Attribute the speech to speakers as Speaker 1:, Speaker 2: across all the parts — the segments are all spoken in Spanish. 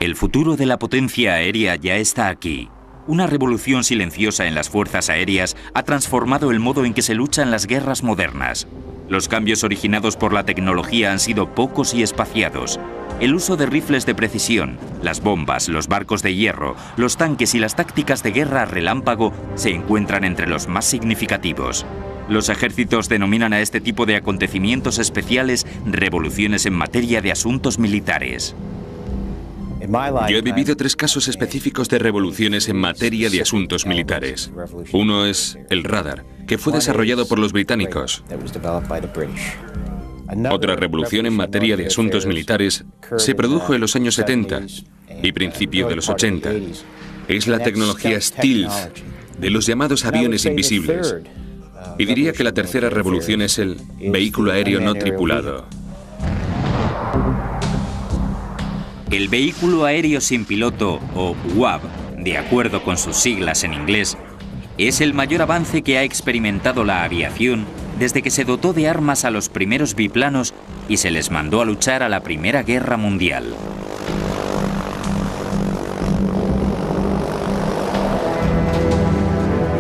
Speaker 1: El futuro de la potencia aérea ya está aquí. Una revolución silenciosa en las fuerzas aéreas ha transformado el modo en que se luchan las guerras modernas. Los cambios originados por la tecnología han sido pocos y espaciados. El uso de rifles de precisión, las bombas, los barcos de hierro, los tanques y las tácticas de guerra relámpago se encuentran entre los más significativos. Los ejércitos denominan a este tipo de acontecimientos especiales revoluciones en materia de asuntos militares.
Speaker 2: Yo he vivido 3 casos específicos de revoluciones en materia de asuntos militares. Uno es el radar, que fue desarrollado por los británicos. Otra revolución en materia de asuntos militares se produjo en los años 70 y principio de los 80. Es la tecnología stealth de los llamados aviones invisibles. Y diría que la tercera revolución es el vehículo aéreo no tripulado.
Speaker 1: El vehículo aéreo sin piloto, o UAV, de acuerdo con sus siglas en inglés, es el mayor avance que ha experimentado la aviación desde que se dotó de armas a los primeros biplanos y se les mandó a luchar a la Primera Guerra Mundial.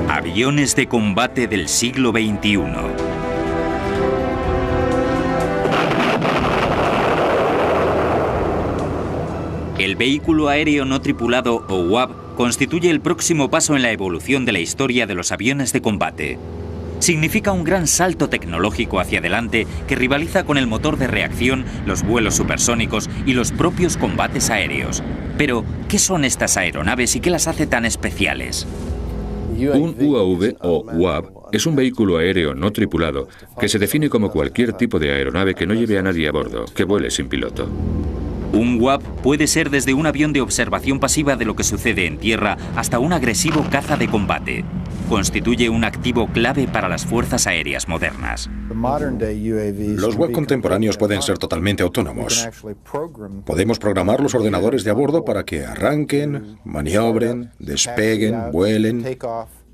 Speaker 1: Aviones de combate del siglo XXI. El vehículo aéreo no tripulado, o UAV, constituye el próximo paso en la evolución de la historia de los aviones de combate. Significa un gran salto tecnológico hacia adelante que rivaliza con el motor de reacción, los vuelos supersónicos y los propios combates aéreos. Pero, ¿qué son estas aeronaves y qué las hace tan especiales?
Speaker 2: Un UAV o UAV es un vehículo aéreo no tripulado que se define como cualquier tipo de aeronave que no lleve a nadie a bordo, que vuele sin piloto.
Speaker 1: Un UAV puede ser desde un avión de observación pasiva de lo que sucede en tierra hasta un agresivo caza de combate. Constituye un activo clave para las fuerzas aéreas modernas.
Speaker 3: Los UAV contemporáneos pueden ser totalmente autónomos. Podemos programar los ordenadores de a bordo para que arranquen, maniobren, despeguen, vuelen,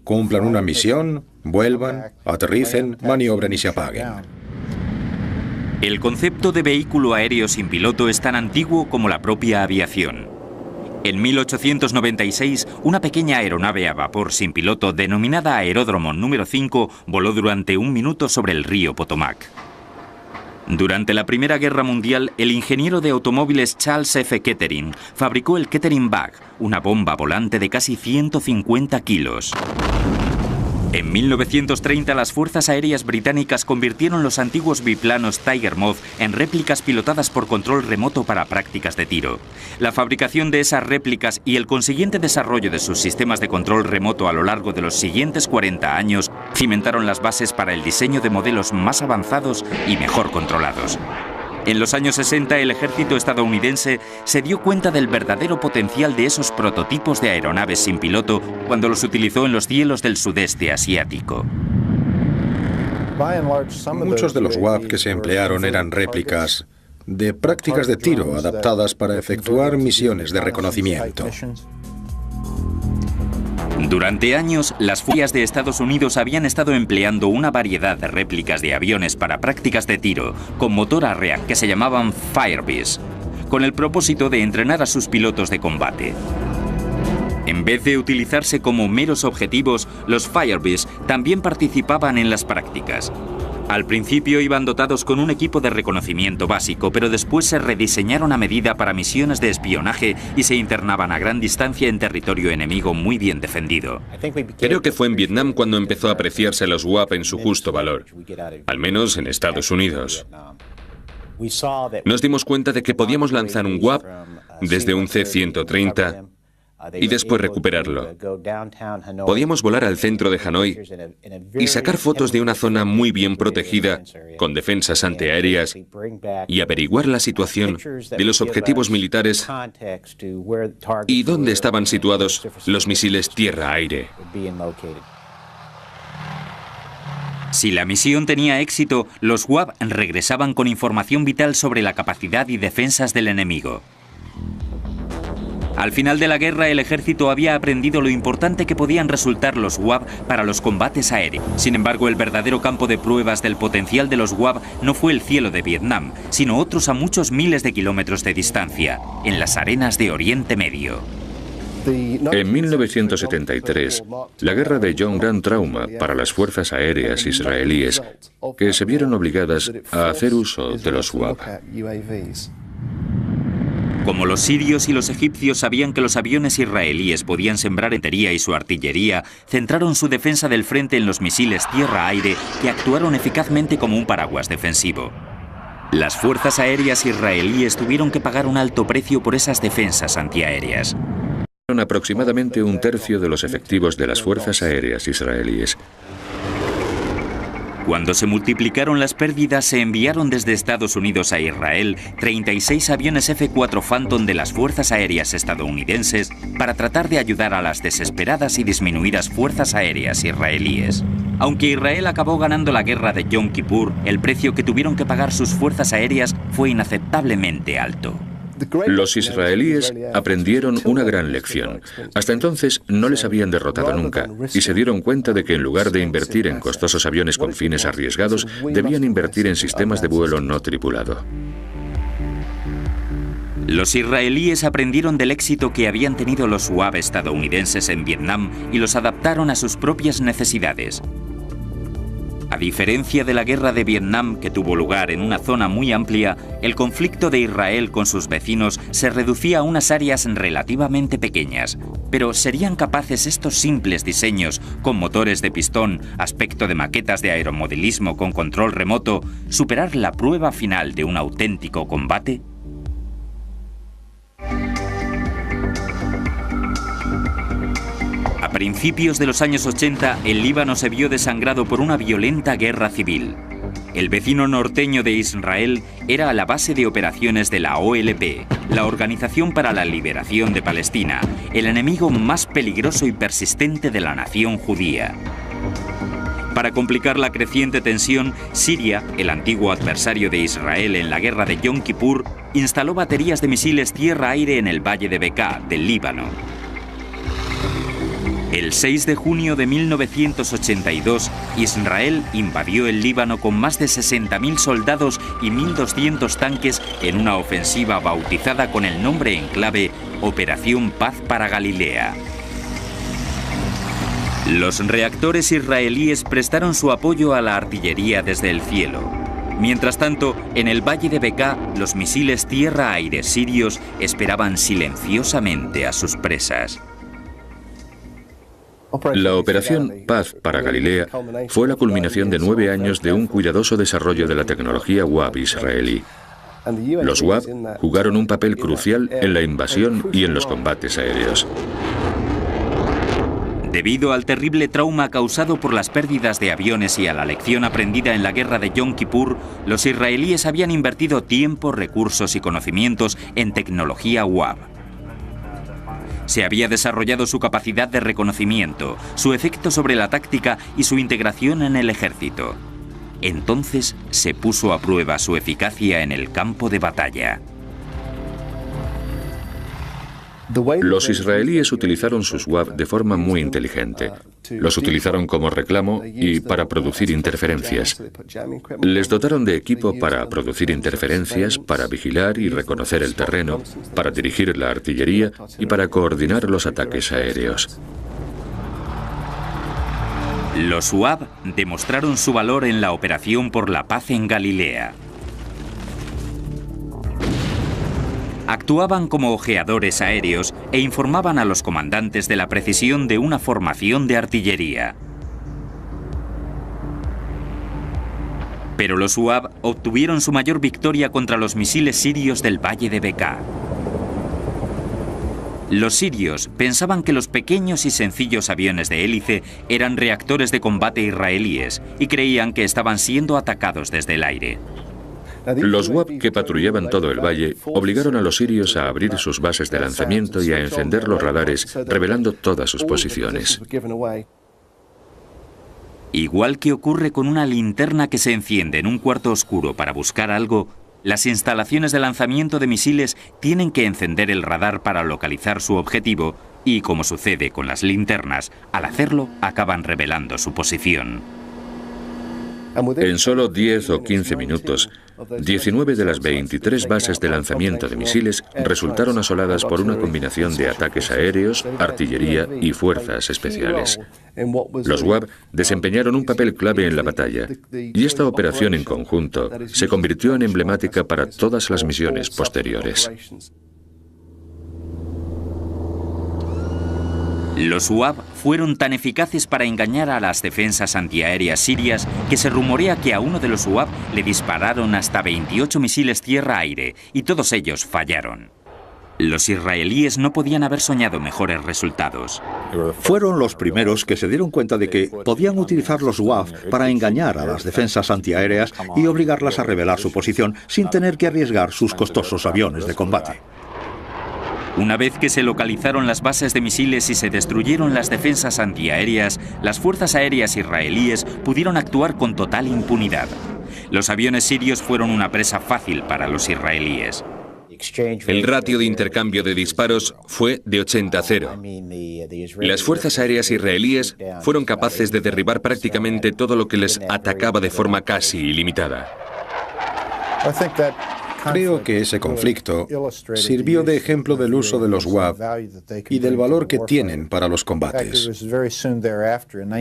Speaker 3: cumplan una misión, vuelvan, aterricen, maniobren y se apaguen.
Speaker 1: El concepto de vehículo aéreo sin piloto es tan antiguo como la propia aviación. En 1896, una pequeña aeronave a vapor sin piloto denominada Aeródromo número 5 voló durante 1 minuto sobre el río Potomac. Durante la Primera Guerra Mundial, el ingeniero de automóviles Charles F. Kettering fabricó el Kettering Bug, una bomba volante de casi 150 kilos. En 1930, las fuerzas aéreas británicas convirtieron los antiguos biplanos Tiger Moth en réplicas pilotadas por control remoto para prácticas de tiro. La fabricación de esas réplicas y el consiguiente desarrollo de sus sistemas de control remoto a lo largo de los siguientes 40 años cimentaron las bases para el diseño de modelos más avanzados y mejor controlados. En los años 60, el ejército estadounidense se dio cuenta del verdadero potencial de esos prototipos de aeronaves sin piloto cuando los utilizó en los cielos del sudeste asiático.
Speaker 3: Muchos de los UAV que se emplearon eran réplicas de prácticas de tiro adaptadas para efectuar misiones de reconocimiento.
Speaker 1: Durante años, las fuerzas de Estados Unidos habían estado empleando una variedad de réplicas de aviones para prácticas de tiro con motor a reacción que se llamaban Firebees, con el propósito de entrenar a sus pilotos de combate. En vez de utilizarse como meros objetivos, los Firebees también participaban en las prácticas. Al principio iban dotados con un equipo de reconocimiento básico, pero después se rediseñaron a medida para misiones de espionaje y se internaban a gran distancia en territorio enemigo muy bien defendido.
Speaker 2: Creo que fue en Vietnam cuando empezó a apreciarse los UAV en su justo valor, al menos en Estados Unidos. Nos dimos cuenta de que podíamos lanzar un UAV desde un C-130 y después recuperarlo. Podíamos volar al centro de Hanoi y sacar fotos de una zona muy bien protegida, con defensas antiaéreas, y averiguar la situación de los objetivos militares y dónde estaban situados los misiles tierra-aire.
Speaker 1: Si la misión tenía éxito, los UAV regresaban con información vital sobre la capacidad y defensas del enemigo. Al final de la guerra, el ejército había aprendido lo importante que podían resultar los UAV para los combates aéreos. Sin embargo, el verdadero campo de pruebas del potencial de los UAV no fue el cielo de Vietnam, sino otros a muchos miles de kilómetros de distancia, en las arenas de Oriente Medio.
Speaker 4: En 1973, la guerra dejó un gran trauma para las fuerzas aéreas israelíes, que se vieron obligadas a hacer uso de los UAV.
Speaker 1: Como los sirios y los egipcios sabían que los aviones israelíes podían sembrar infantería y su artillería, centraron su defensa del frente en los misiles tierra-aire que actuaron eficazmente como un paraguas defensivo. Las fuerzas aéreas israelíes tuvieron que pagar un alto precio por esas defensas antiaéreas.
Speaker 4: Aproximadamente un tercio de los efectivos de las fuerzas aéreas israelíes.
Speaker 1: Cuando se multiplicaron las pérdidas, se enviaron desde Estados Unidos a Israel 36 aviones F-4 Phantom de las fuerzas aéreas estadounidenses para tratar de ayudar a las desesperadas y disminuidas fuerzas aéreas israelíes. Aunque Israel acabó ganando la guerra de Yom Kippur, el precio que tuvieron que pagar sus fuerzas aéreas fue inaceptablemente alto.
Speaker 4: Los israelíes aprendieron una gran lección. Hasta entonces no les habían derrotado nunca y se dieron cuenta de que en lugar de invertir en costosos aviones con fines arriesgados, debían invertir en sistemas de vuelo no tripulado.
Speaker 1: Los israelíes aprendieron del éxito que habían tenido los UAV estadounidenses en Vietnam y los adaptaron a sus propias necesidades. A diferencia de la guerra de Vietnam, que tuvo lugar en una zona muy amplia, el conflicto de Israel con sus vecinos se reducía a unas áreas relativamente pequeñas. Pero ¿serían capaces estos simples diseños, con motores de pistón, aspecto de maquetas de aeromodelismo con control remoto, superar la prueba final de un auténtico combate? A principios de los años 80, el Líbano se vio desangrado por una violenta guerra civil. El vecino norteño de Israel era la base de operaciones de la OLP, la Organización para la Liberación de Palestina, el enemigo más peligroso y persistente de la nación judía. Para complicar la creciente tensión, Siria, el antiguo adversario de Israel en la guerra de Yom Kippur, instaló baterías de misiles tierra-aire en el valle de Bekaa, del Líbano. El 6 de junio de 1982, Israel invadió el Líbano con más de 60.000 soldados y 1.200 tanques en una ofensiva bautizada con el nombre en clave Operación Paz para Galilea. Los reactores israelíes prestaron su apoyo a la artillería desde el cielo. Mientras tanto, en el valle de Bekaa, los misiles tierra-aire sirios esperaban silenciosamente a sus presas.
Speaker 4: La Operación Paz para Galilea fue la culminación de 9 años de un cuidadoso desarrollo de la tecnología UAV israelí. Los UAV jugaron un papel crucial en la invasión y en los combates aéreos.
Speaker 1: Debido al terrible trauma causado por las pérdidas de aviones y a la lección aprendida en la guerra de Yom Kippur, los israelíes habían invertido tiempo, recursos y conocimientos en tecnología UAV. Se había desarrollado su capacidad de reconocimiento, su efecto sobre la táctica y su integración en el ejército. Entonces se puso a prueba su eficacia en el campo de batalla.
Speaker 4: Los israelíes utilizaron sus UAV de forma muy inteligente. Los utilizaron como reclamo y para producir interferencias. Les dotaron de equipo para producir interferencias, para vigilar y reconocer el terreno, para dirigir la artillería y para coordinar los ataques aéreos.
Speaker 1: Los UAV demostraron su valor en la Operación por la Paz en Galilea. Actuaban como ojeadores aéreos e informaban a los comandantes de la precisión de una formación de artillería. Pero los UAV obtuvieron su mayor victoria contra los misiles sirios del valle de Bekaa. Los sirios pensaban que los pequeños y sencillos aviones de hélice eran reactores de combate israelíes y creían que estaban siendo atacados desde el aire.
Speaker 4: Los UAV que patrullaban todo el valle obligaron a los sirios a abrir sus bases de lanzamiento y a encender los radares, revelando todas sus posiciones.
Speaker 1: Igual que ocurre con una linterna que se enciende en un cuarto oscuro para buscar algo, Las instalaciones de lanzamiento de misiles tienen que encender el radar para localizar su objetivo y, como sucede con las linternas, al hacerlo acaban revelando su posición.
Speaker 4: En solo 10 o 15 minutos, 19 de las 23 bases de lanzamiento de misiles resultaron asoladas por una combinación de ataques aéreos, artillería y fuerzas especiales. Los UAV desempeñaron un papel clave en la batalla, y esta operación en conjunto se convirtió en emblemática para todas las misiones posteriores.
Speaker 1: Los UAV fueron tan eficaces para engañar a las defensas antiaéreas sirias que se rumorea que a uno de los UAV le dispararon hasta 28 misiles tierra-aire y todos ellos fallaron. Los israelíes no podían haber soñado mejores resultados.
Speaker 5: Fueron los primeros que se dieron cuenta de que podían utilizar los UAV para engañar a las defensas antiaéreas y obligarlas a revelar su posición sin tener que arriesgar sus costosos aviones de combate.
Speaker 1: Una vez que se localizaron las bases de misiles y se destruyeron las defensas antiaéreas, las fuerzas aéreas israelíes pudieron actuar con total impunidad. Los aviones sirios fueron una presa fácil para los israelíes.
Speaker 2: El ratio de intercambio de disparos fue de 80-0. Las fuerzas aéreas israelíes fueron capaces de derribar prácticamente todo lo que les atacaba de forma casi ilimitada.
Speaker 3: Creo que ese conflicto sirvió de ejemplo del uso de los UAV y del valor que tienen para los combates.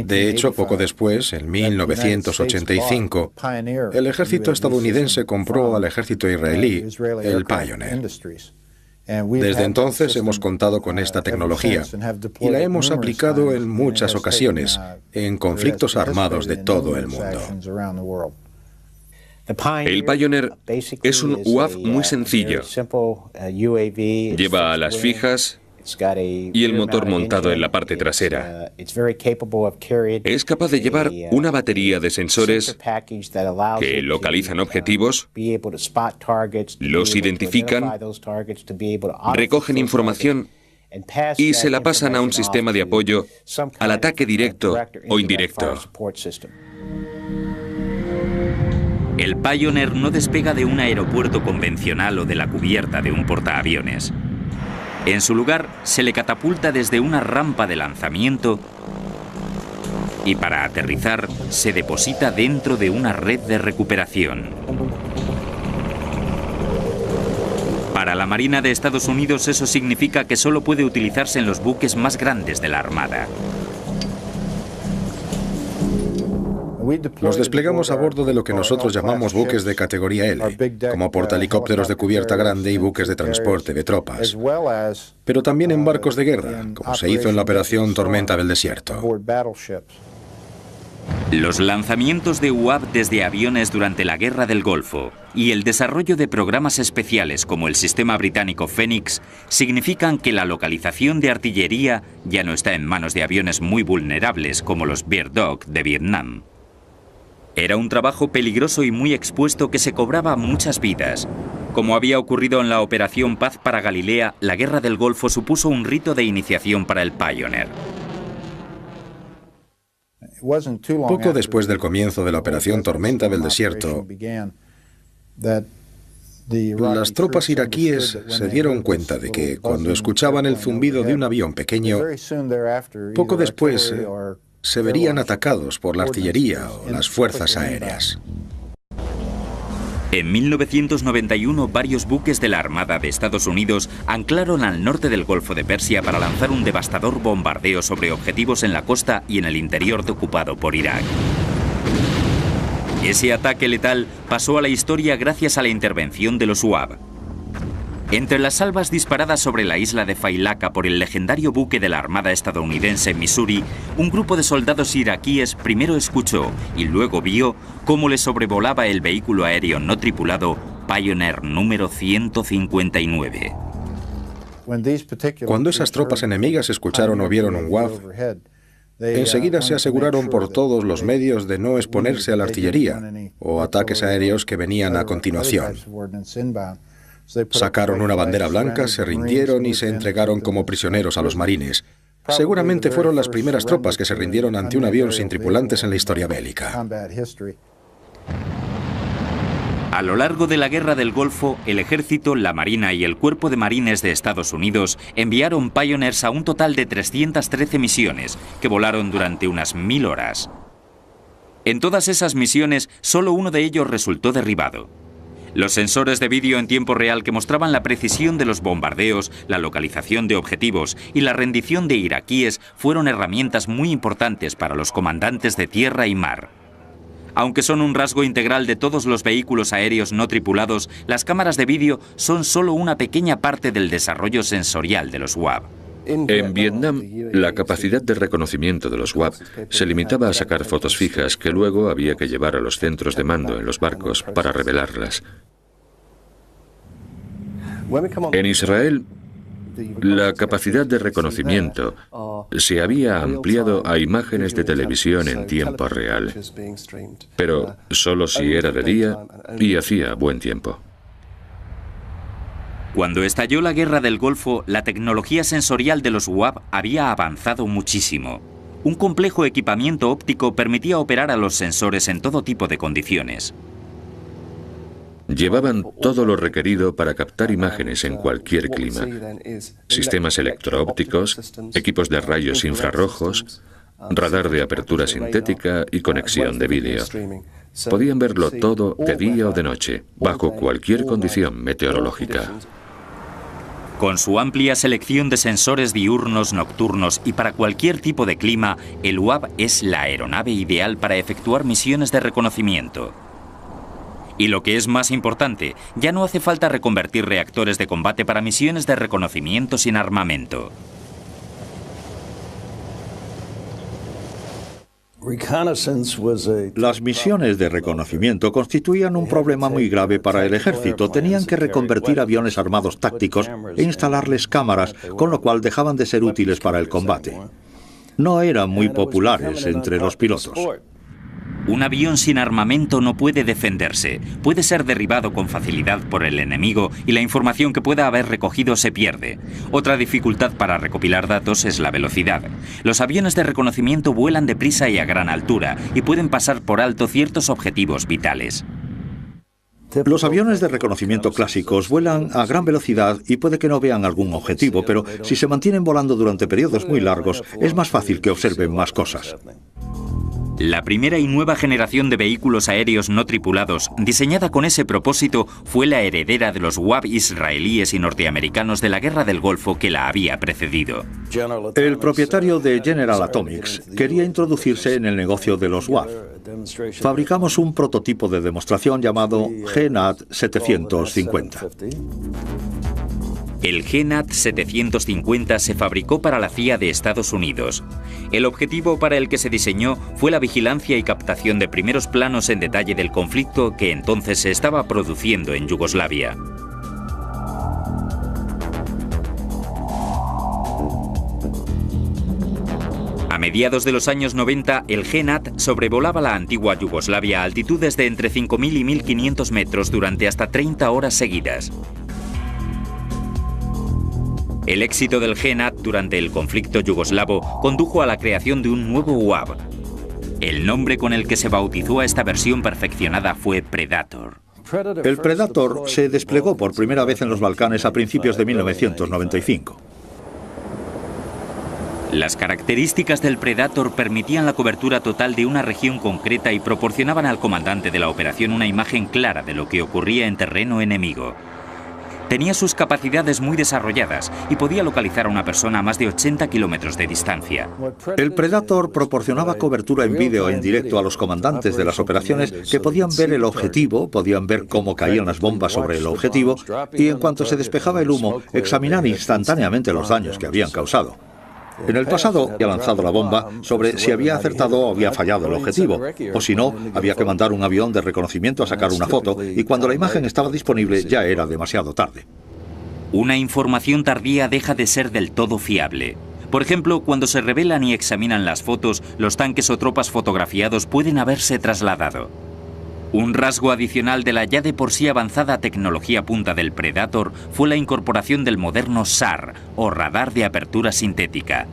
Speaker 3: De hecho, poco después, en 1985, el ejército estadounidense compró al ejército israelí el Pioneer. Desde entonces hemos contado con esta tecnología y la hemos aplicado en muchas ocasiones en conflictos armados de todo el mundo.
Speaker 2: El Pioneer es un UAV muy sencillo. Lleva alas fijas y el motor montado en la parte trasera. Es capaz de llevar una batería de sensores que localizan objetivos, los identifican, recogen información y se la pasan a un sistema de apoyo al ataque directo o indirecto.
Speaker 1: El Pioneer no despega de un aeropuerto convencional o de la cubierta de un portaaviones. En su lugar, se le catapulta desde una rampa de lanzamiento y para aterrizar se deposita dentro de una red de recuperación. Para la Marina de Estados Unidos eso significa que solo puede utilizarse en los buques más grandes de la Armada.
Speaker 3: Los desplegamos a bordo de lo que nosotros llamamos buques de categoría L, como portahelicópteros de cubierta grande y buques de transporte de tropas, pero también en barcos de guerra, como se hizo en la operación Tormenta del Desierto.
Speaker 1: Los lanzamientos de UAV desde aviones durante la Guerra del Golfo y el desarrollo de programas especiales como el sistema británico Phoenix significan que la localización de artillería ya no está en manos de aviones muy vulnerables como los Bear Dog de Vietnam. Era un trabajo peligroso y muy expuesto que se cobraba muchas vidas. Como había ocurrido en la Operación Paz para Galilea, la Guerra del Golfo supuso un rito de iniciación para el Pioneer.
Speaker 3: Poco después del comienzo de la Operación Tormenta del Desierto, las tropas iraquíes se dieron cuenta de que cuando escuchaban el zumbido de un avión pequeño, poco después se verían atacados por la artillería o las fuerzas aéreas.
Speaker 1: En 1991, varios buques de la Armada de Estados Unidos anclaron al norte del Golfo de Persia para lanzar un devastador bombardeo sobre objetivos en la costa y en el interior ocupado por Irak. Ese ataque letal pasó a la historia gracias a la intervención de los UAV. Entre las salvas disparadas sobre la isla de Failaka por el legendario buque de la Armada estadounidense Missouri, un grupo de soldados iraquíes primero escuchó y luego vio cómo le sobrevolaba el vehículo aéreo no tripulado Pioneer número 159.
Speaker 3: Cuando esas tropas enemigas escucharon o vieron un UAV, enseguida se aseguraron por todos los medios de no exponerse a la artillería o ataques aéreos que venían a continuación. Sacaron una bandera blanca, se rindieron y se entregaron como prisioneros a los marines. Seguramente fueron las primeras tropas que se rindieron ante un avión sin tripulantes en la historia bélica.
Speaker 1: A lo largo de la Guerra del Golfo, el Ejército, la Marina y el Cuerpo de Marines de Estados Unidos enviaron Pioneers a un total de 313 misiones, que volaron durante unas 1000 horas. En todas esas misiones, solo uno de ellos resultó derribado. Los sensores de vídeo en tiempo real que mostraban la precisión de los bombardeos, la localización de objetivos y la rendición de iraquíes fueron herramientas muy importantes para los comandantes de tierra y mar. Aunque son un rasgo integral de todos los vehículos aéreos no tripulados, las cámaras de vídeo son solo una pequeña parte del desarrollo sensorial de los UAV.
Speaker 4: En Vietnam, la capacidad de reconocimiento de los UAV se limitaba a sacar fotos fijas que luego había que llevar a los centros de mando en los barcos para revelarlas. En Israel, la capacidad de reconocimiento se había ampliado a imágenes de televisión en tiempo real, pero solo si era de día y hacía buen tiempo.
Speaker 1: Cuando estalló la Guerra del Golfo, la tecnología sensorial de los UAV había avanzado muchísimo. Un complejo equipamiento óptico permitía operar a los sensores en todo tipo de condiciones.
Speaker 4: Llevaban todo lo requerido para captar imágenes en cualquier clima. Sistemas electro-ópticos, equipos de rayos infrarrojos, radar de apertura sintética y conexión de vídeo. Podían verlo todo de día o de noche, bajo cualquier condición meteorológica.
Speaker 1: Con su amplia selección de sensores diurnos, nocturnos y para cualquier tipo de clima, el UAV es la aeronave ideal para efectuar misiones de reconocimiento. Y lo que es más importante, ya no hace falta reconvertir reactores de combate para misiones de reconocimiento sin armamento.
Speaker 5: Las misiones de reconocimiento constituían un problema muy grave para el ejército. Tenían que reconvertir aviones armados tácticos e instalarles cámaras, con lo cual dejaban de ser útiles para el combate. No eran muy populares entre los pilotos.
Speaker 1: Un avión sin armamento no puede defenderse, puede ser derribado con facilidad por el enemigo y la información que pueda haber recogido se pierde. Otra dificultad para recopilar datos es la velocidad. Los aviones de reconocimiento vuelan deprisa y a gran altura y pueden pasar por alto ciertos objetivos vitales.
Speaker 5: Los aviones de reconocimiento clásicos vuelan a gran velocidad y puede que no vean algún objetivo, pero si se mantienen volando durante periodos muy largos, es más fácil que observen más cosas.
Speaker 1: La primera y nueva generación de vehículos aéreos no tripulados, diseñada con ese propósito, fue la heredera de los UAV israelíes y norteamericanos de la Guerra del Golfo que la había precedido.
Speaker 5: El propietario de General Atomics quería introducirse en el negocio de los UAV. Fabricamos un prototipo de demostración llamado GNAT 750.
Speaker 1: El GNAT 750 se fabricó para la CIA de Estados Unidos. El objetivo para el que se diseñó fue la vigilancia y captación de primeros planos en detalle del conflicto que entonces se estaba produciendo en Yugoslavia. A mediados de los años 90, el GNAT sobrevolaba la antigua Yugoslavia a altitudes de entre 5.000 y 1.500 metros durante hasta 30 horas seguidas. El éxito del GNAT durante el conflicto yugoslavo condujo a la creación de un nuevo UAV. El nombre con el que se bautizó a esta versión perfeccionada fue Predator.
Speaker 5: El Predator se desplegó por primera vez en los Balcanes a principios de 1995.
Speaker 1: Las características del Predator permitían la cobertura total de una región concreta y proporcionaban al comandante de la operación una imagen clara de lo que ocurría en terreno enemigo. Tenía sus capacidades muy desarrolladas y podía localizar a una persona a más de 80 kilómetros de distancia.
Speaker 5: El Predator proporcionaba cobertura en vídeo en directo a los comandantes de las operaciones que podían ver el objetivo, podían ver cómo caían las bombas sobre el objetivo y en cuanto se despejaba el humo, examinar instantáneamente los daños que habían causado. En el pasado había lanzado la bomba sobre si había acertado o había fallado el objetivo, o si no, había que mandar un avión de reconocimiento a sacar una foto y cuando la imagen estaba disponible ya era demasiado tarde.
Speaker 1: Una información tardía deja de ser del todo fiable. Por ejemplo, cuando se revelan y examinan las fotos, los tanques o tropas fotografiados pueden haberse trasladado. Un rasgo adicional de la ya de por sí avanzada tecnología punta del Predator fue la incorporación del moderno SAR, o radar de apertura sintética.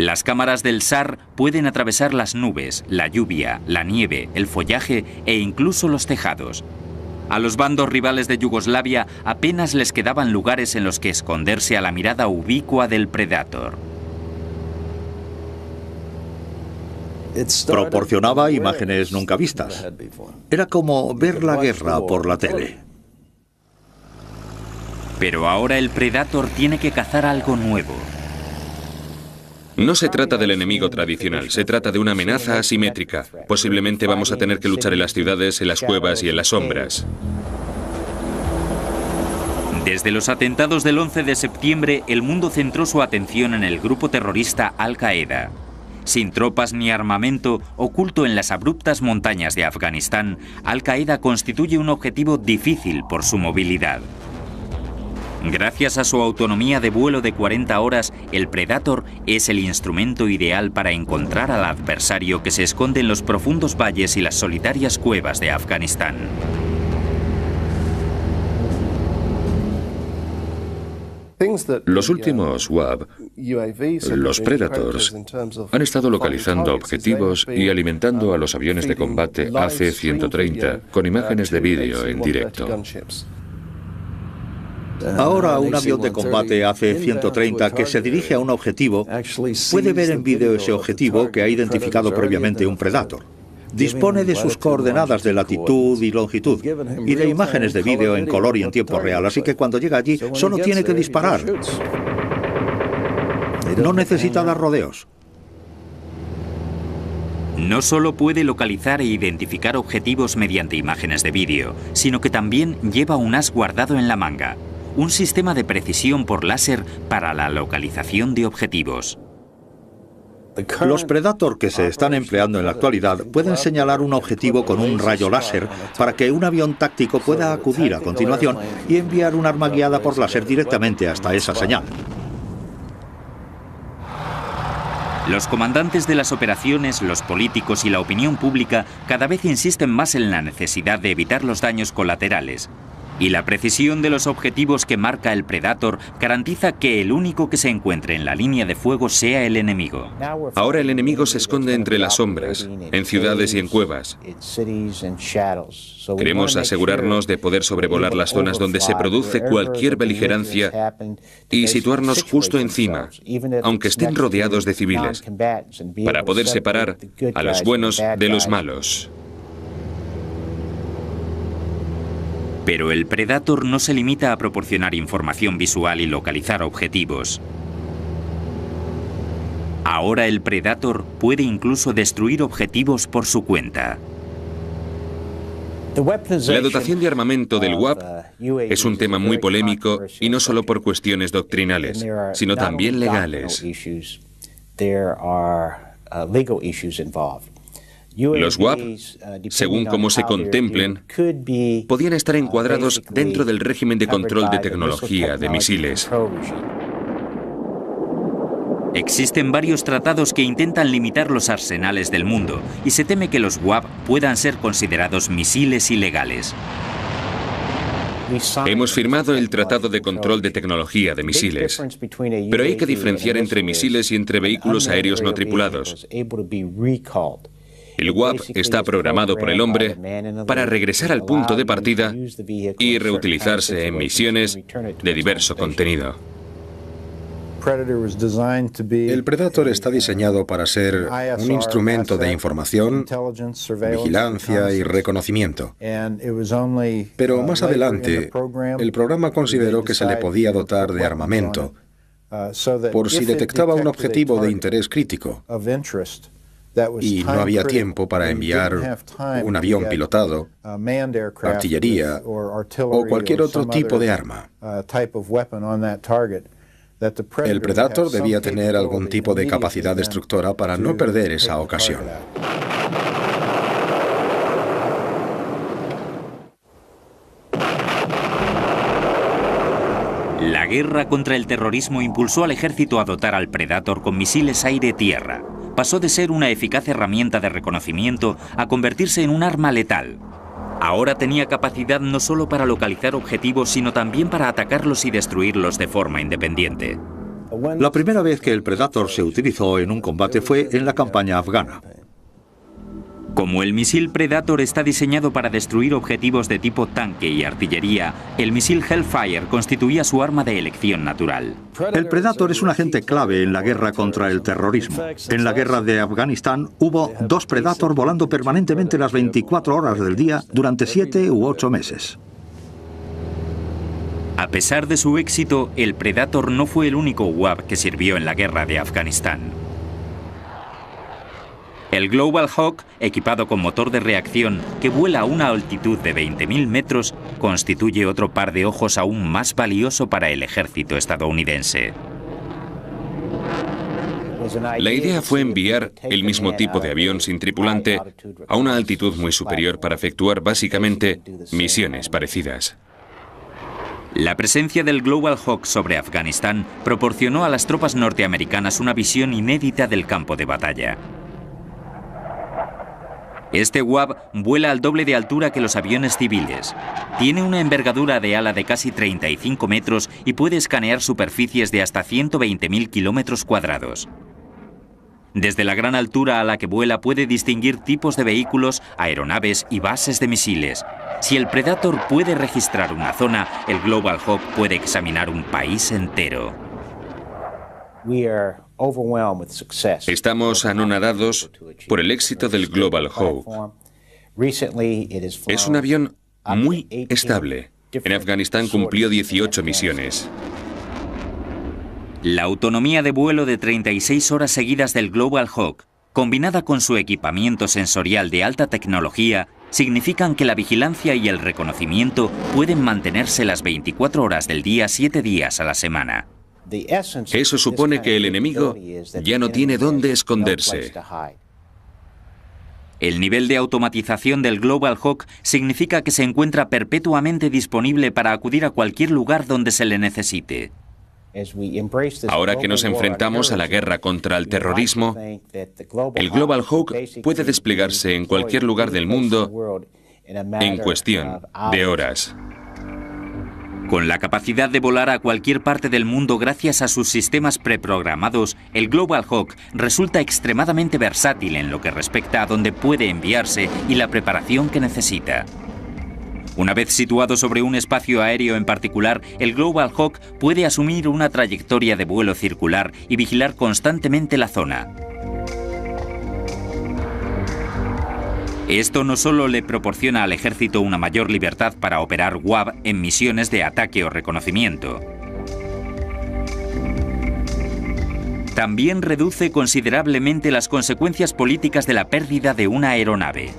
Speaker 1: Las cámaras del SAR pueden atravesar las nubes, la lluvia, la nieve, el follaje e incluso los tejados. A los bandos rivales de Yugoslavia apenas les quedaban lugares en los que esconderse a la mirada ubicua del Predator.
Speaker 5: Proporcionaba imágenes nunca vistas. Era como ver la guerra por la tele.
Speaker 1: Pero ahora el Predator tiene que cazar algo nuevo.
Speaker 2: No se trata del enemigo tradicional, se trata de una amenaza asimétrica. Posiblemente vamos a tener que luchar en las ciudades, en las cuevas y en las sombras.
Speaker 1: Desde los atentados del 11 de septiembre, el mundo centró su atención en el grupo terrorista Al-Qaeda. Sin tropas ni armamento, oculto en las abruptas montañas de Afganistán, Al-Qaeda constituye un objetivo difícil por su movilidad. Gracias a su autonomía de vuelo de 40 horas, el Predator es el instrumento ideal para encontrar al adversario que se esconde en los profundos valles y las solitarias cuevas de Afganistán.
Speaker 4: Los últimos UAV, los Predators, han estado localizando objetivos y alimentando a los aviones de combate AC-130 con imágenes de vídeo en directo.
Speaker 5: Ahora un avión de combate AC-130 que se dirige a un objetivo puede ver en vídeo ese objetivo que ha identificado previamente un Predator. Dispone de sus coordenadas de latitud y longitud y de imágenes de vídeo en color y en tiempo real, así que cuando llega allí solo tiene que disparar. No necesita dar rodeos.
Speaker 1: No solo puede localizar e identificar objetivos mediante imágenes de vídeo, sino que también lleva un as guardado en la manga. Un sistema de precisión por láser para la localización de objetivos.
Speaker 5: Los Predator que se están empleando en la actualidad pueden señalar un objetivo con un rayo láser para que un avión táctico pueda acudir a continuación y enviar un arma guiada por láser directamente hasta esa señal.
Speaker 1: Los comandantes de las operaciones, los políticos y la opinión pública cada vez insisten más en la necesidad de evitar los daños colaterales. Y la precisión de los objetivos que marca el Predator garantiza que el único que se encuentre en la línea de fuego sea el enemigo.
Speaker 2: Ahora el enemigo se esconde entre las sombras, en ciudades y en cuevas. Queremos asegurarnos de poder sobrevolar las zonas donde se produce cualquier beligerancia y situarnos justo encima, aunque estén rodeados de civiles, para poder separar a los buenos de los malos.
Speaker 1: Pero el Predator no se limita a proporcionar información visual y localizar objetivos. Ahora el Predator puede incluso destruir objetivos por su cuenta.
Speaker 2: La dotación de armamento del UAP es un tema muy polémico y no solo por cuestiones doctrinales, sino también legales. Los UAP, según cómo se contemplen, podían estar encuadrados dentro del régimen de control de tecnología de misiles.
Speaker 1: Existen varios tratados que intentan limitar los arsenales del mundo y se teme que los UAP puedan ser considerados misiles ilegales.
Speaker 2: Hemos firmado el Tratado de Control de Tecnología de Misiles, pero hay que diferenciar entre misiles y entre vehículos aéreos no tripulados. El UAP está programado por el hombre para regresar al punto de partida y reutilizarse en misiones de diverso contenido.
Speaker 3: El Predator está diseñado para ser un instrumento de información, vigilancia y reconocimiento. Pero más adelante, el programa consideró que se le podía dotar de armamento por si detectaba un objetivo de interés crítico y no había tiempo para enviar un avión pilotado, artillería o cualquier otro tipo de arma. El Predator debía tener algún tipo de capacidad destructora para no perder esa ocasión.
Speaker 1: La guerra contra el terrorismo impulsó al ejército a dotar al Predator con misiles aire-tierra. Pasó de ser una eficaz herramienta de reconocimiento a convertirse en un arma letal. Ahora tenía capacidad no solo para localizar objetivos, sino también para atacarlos y destruirlos de forma independiente.
Speaker 5: La primera vez que el Predator se utilizó en un combate fue en la campaña afgana.
Speaker 1: Como el misil Predator está diseñado para destruir objetivos de tipo tanque y artillería, el misil Hellfire constituía su arma de elección natural.
Speaker 5: El Predator es un agente clave en la guerra contra el terrorismo. En la guerra de Afganistán hubo 2 Predator volando permanentemente las 24 horas del día durante 7 u 8 meses.
Speaker 1: A pesar de su éxito, el Predator no fue el único UAV que sirvió en la guerra de Afganistán. El Global Hawk, equipado con motor de reacción que vuela a una altitud de 20.000 metros, constituye otro par de ojos aún más valioso para el ejército estadounidense.
Speaker 2: La idea fue enviar el mismo tipo de avión sin tripulante a una altitud muy superior para efectuar básicamente misiones parecidas.
Speaker 1: La presencia del Global Hawk sobre Afganistán proporcionó a las tropas norteamericanas una visión inédita del campo de batalla. Este UAV vuela al doble de altura que los aviones civiles. Tiene una envergadura de ala de casi 35 metros y puede escanear superficies de hasta 120.000 kilómetros cuadrados. Desde la gran altura a la que vuela puede distinguir tipos de vehículos, aeronaves y bases de misiles. Si el Predator puede registrar una zona, el Global Hawk puede examinar un país entero.
Speaker 2: Estamos anonadados por el éxito del Global Hawk. Es un avión muy estable. En Afganistán cumplió 18 misiones.
Speaker 1: La autonomía de vuelo de 36 horas seguidas del Global Hawk, combinada con su equipamiento sensorial de alta tecnología, significan que la vigilancia y el reconocimiento pueden mantenerse las 24 horas del día, 7 días a la semana.
Speaker 2: Eso supone que el enemigo ya no tiene dónde esconderse.
Speaker 1: El nivel de automatización del Global Hawk significa que se encuentra perpetuamente disponible para acudir a cualquier lugar donde se le necesite.
Speaker 2: Ahora que nos enfrentamos a la guerra contra el terrorismo, el Global Hawk puede desplegarse en cualquier lugar del mundo en cuestión de horas.
Speaker 1: Con la capacidad de volar a cualquier parte del mundo gracias a sus sistemas preprogramados, el Global Hawk resulta extremadamente versátil en lo que respecta a dónde puede enviarse y la preparación que necesita. Una vez situado sobre un espacio aéreo en particular, el Global Hawk puede asumir una trayectoria de vuelo circular y vigilar constantemente la zona. Esto no solo le proporciona al ejército una mayor libertad para operar UAV en misiones de ataque o reconocimiento. También reduce considerablemente las consecuencias políticas de la pérdida de una aeronave.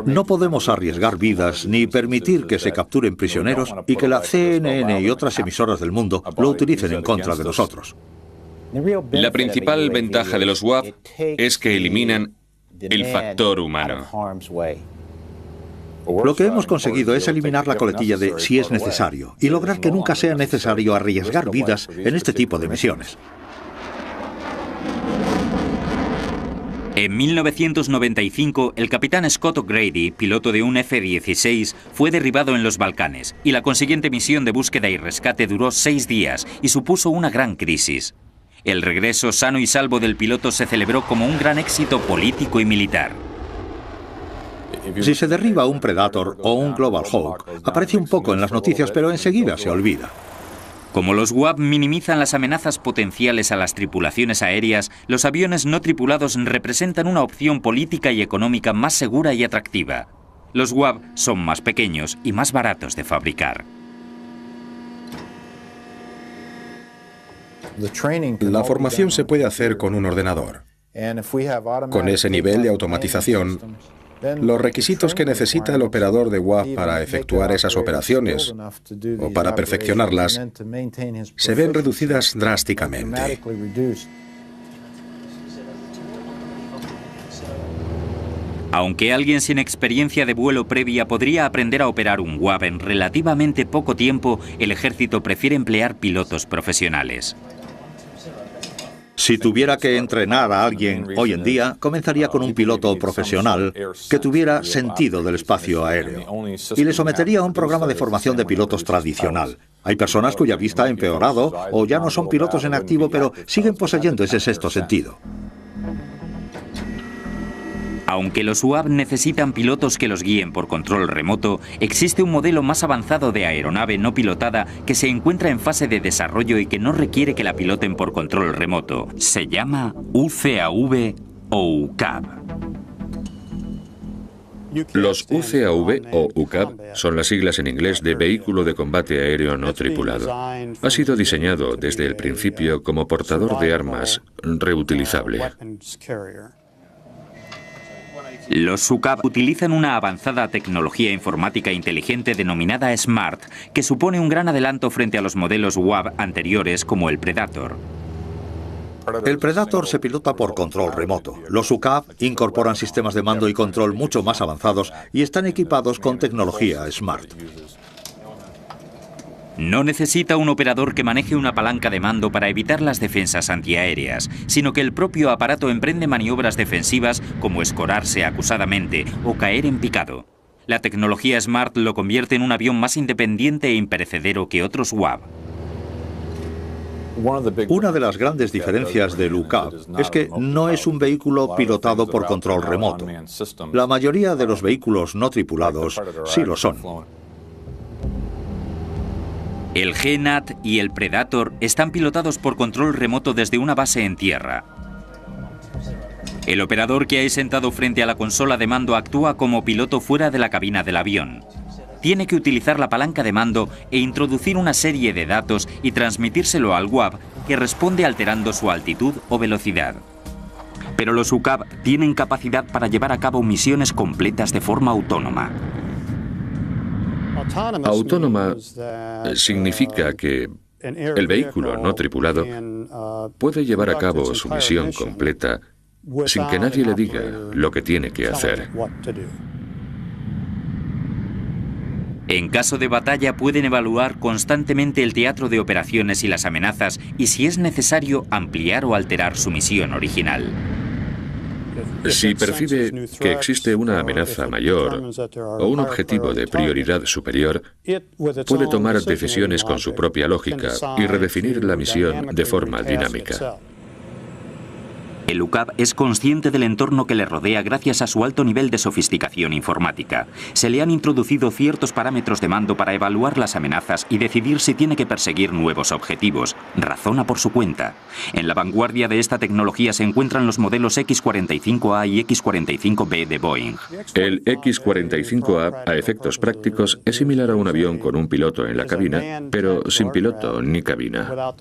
Speaker 5: No podemos arriesgar vidas ni permitir que se capturen prisioneros y que la CNN y otras emisoras del mundo lo utilicen en contra de nosotros.
Speaker 2: La principal ventaja de los UAV es que eliminan el factor humano.
Speaker 5: Lo que hemos conseguido es eliminar la coletilla de si es necesario y lograr que nunca sea necesario arriesgar vidas en este tipo de misiones.
Speaker 1: En 1995, el capitán Scott O'Grady, piloto de un F-16, fue derribado en los Balcanes y la consiguiente misión de búsqueda y rescate duró 6 días y supuso una gran crisis. El regreso sano y salvo del piloto se celebró como un gran éxito político y militar.
Speaker 5: Si se derriba un Predator o un Global Hawk, aparece un poco en las noticias, pero enseguida se olvida.
Speaker 1: Como los UAV minimizan las amenazas potenciales a las tripulaciones aéreas, los aviones no tripulados representan una opción política y económica más segura y atractiva. Los UAV son más pequeños y más baratos de fabricar.
Speaker 3: La formación se puede hacer con un ordenador. Con ese nivel de automatización, los requisitos que necesita el operador de UAV para efectuar esas operaciones o para perfeccionarlas se ven reducidas drásticamente.
Speaker 1: Aunque alguien sin experiencia de vuelo previa podría aprender a operar un UAV en relativamente poco tiempo, el ejército prefiere emplear pilotos profesionales.
Speaker 5: Si tuviera que entrenar a alguien hoy en día, comenzaría con un piloto profesional que tuviera sentido del espacio aéreo y le sometería a un programa de formación de pilotos tradicional. Hay personas cuya vista ha empeorado o ya no son pilotos en activo, pero siguen poseyendo ese sexto sentido.
Speaker 1: Aunque los UAV necesitan pilotos que los guíen por control remoto, existe un modelo más avanzado de aeronave no pilotada que se encuentra en fase de desarrollo y que no requiere que la piloten por control remoto. Se llama UCAV o UCAV.
Speaker 4: Los UCAV o UCAV son las siglas en inglés de Vehículo de Combate Aéreo No Tripulado. Ha sido diseñado desde el principio como portador de armas reutilizable.
Speaker 1: Los UCAV utilizan una avanzada tecnología informática inteligente denominada SMART, que supone un gran adelanto frente a los modelos UAV anteriores como el Predator.
Speaker 5: El Predator se pilota por control remoto. Los UCAV incorporan sistemas de mando y control mucho más avanzados y están equipados con tecnología SMART.
Speaker 1: No necesita un operador que maneje una palanca de mando para evitar las defensas antiaéreas, sino que el propio aparato emprende maniobras defensivas como escorarse acusadamente o caer en picado. La tecnología SMART lo convierte en un avión más independiente e imperecedero que otros UAV.
Speaker 5: Una de las grandes diferencias del UCAV es que no es un vehículo pilotado por control remoto. La mayoría de los vehículos no tripulados sí lo son.
Speaker 1: El GNAT y el Predator están pilotados por control remoto desde una base en tierra. El operador que hay sentado frente a la consola de mando actúa como piloto fuera de la cabina del avión. Tiene que utilizar la palanca de mando e introducir una serie de datos y transmitírselo al UAV, que responde alterando su altitud o velocidad. Pero los UCAV tienen capacidad para llevar a cabo misiones completas de forma autónoma.
Speaker 4: Autónoma significa que el vehículo no tripulado puede llevar a cabo su misión completa sin que nadie le diga lo que tiene que hacer.
Speaker 1: En caso de batalla pueden evaluar constantemente el teatro de operaciones y las amenazas y, si es necesario, ampliar o alterar su misión original.
Speaker 4: Si percibe que existe una amenaza mayor o un objetivo de prioridad superior, puede tomar decisiones con su propia lógica y redefinir la misión de forma dinámica.
Speaker 1: El UCAV es consciente del entorno que le rodea gracias a su alto nivel de sofisticación informática. Se le han introducido ciertos parámetros de mando para evaluar las amenazas y decidir si tiene que perseguir nuevos objetivos. Razona por su cuenta. En la vanguardia de esta tecnología se encuentran los modelos X-45A y X-45B de Boeing.
Speaker 4: El X-45A, a efectos prácticos, es similar a un avión con un piloto en la cabina, pero sin piloto ni cabina.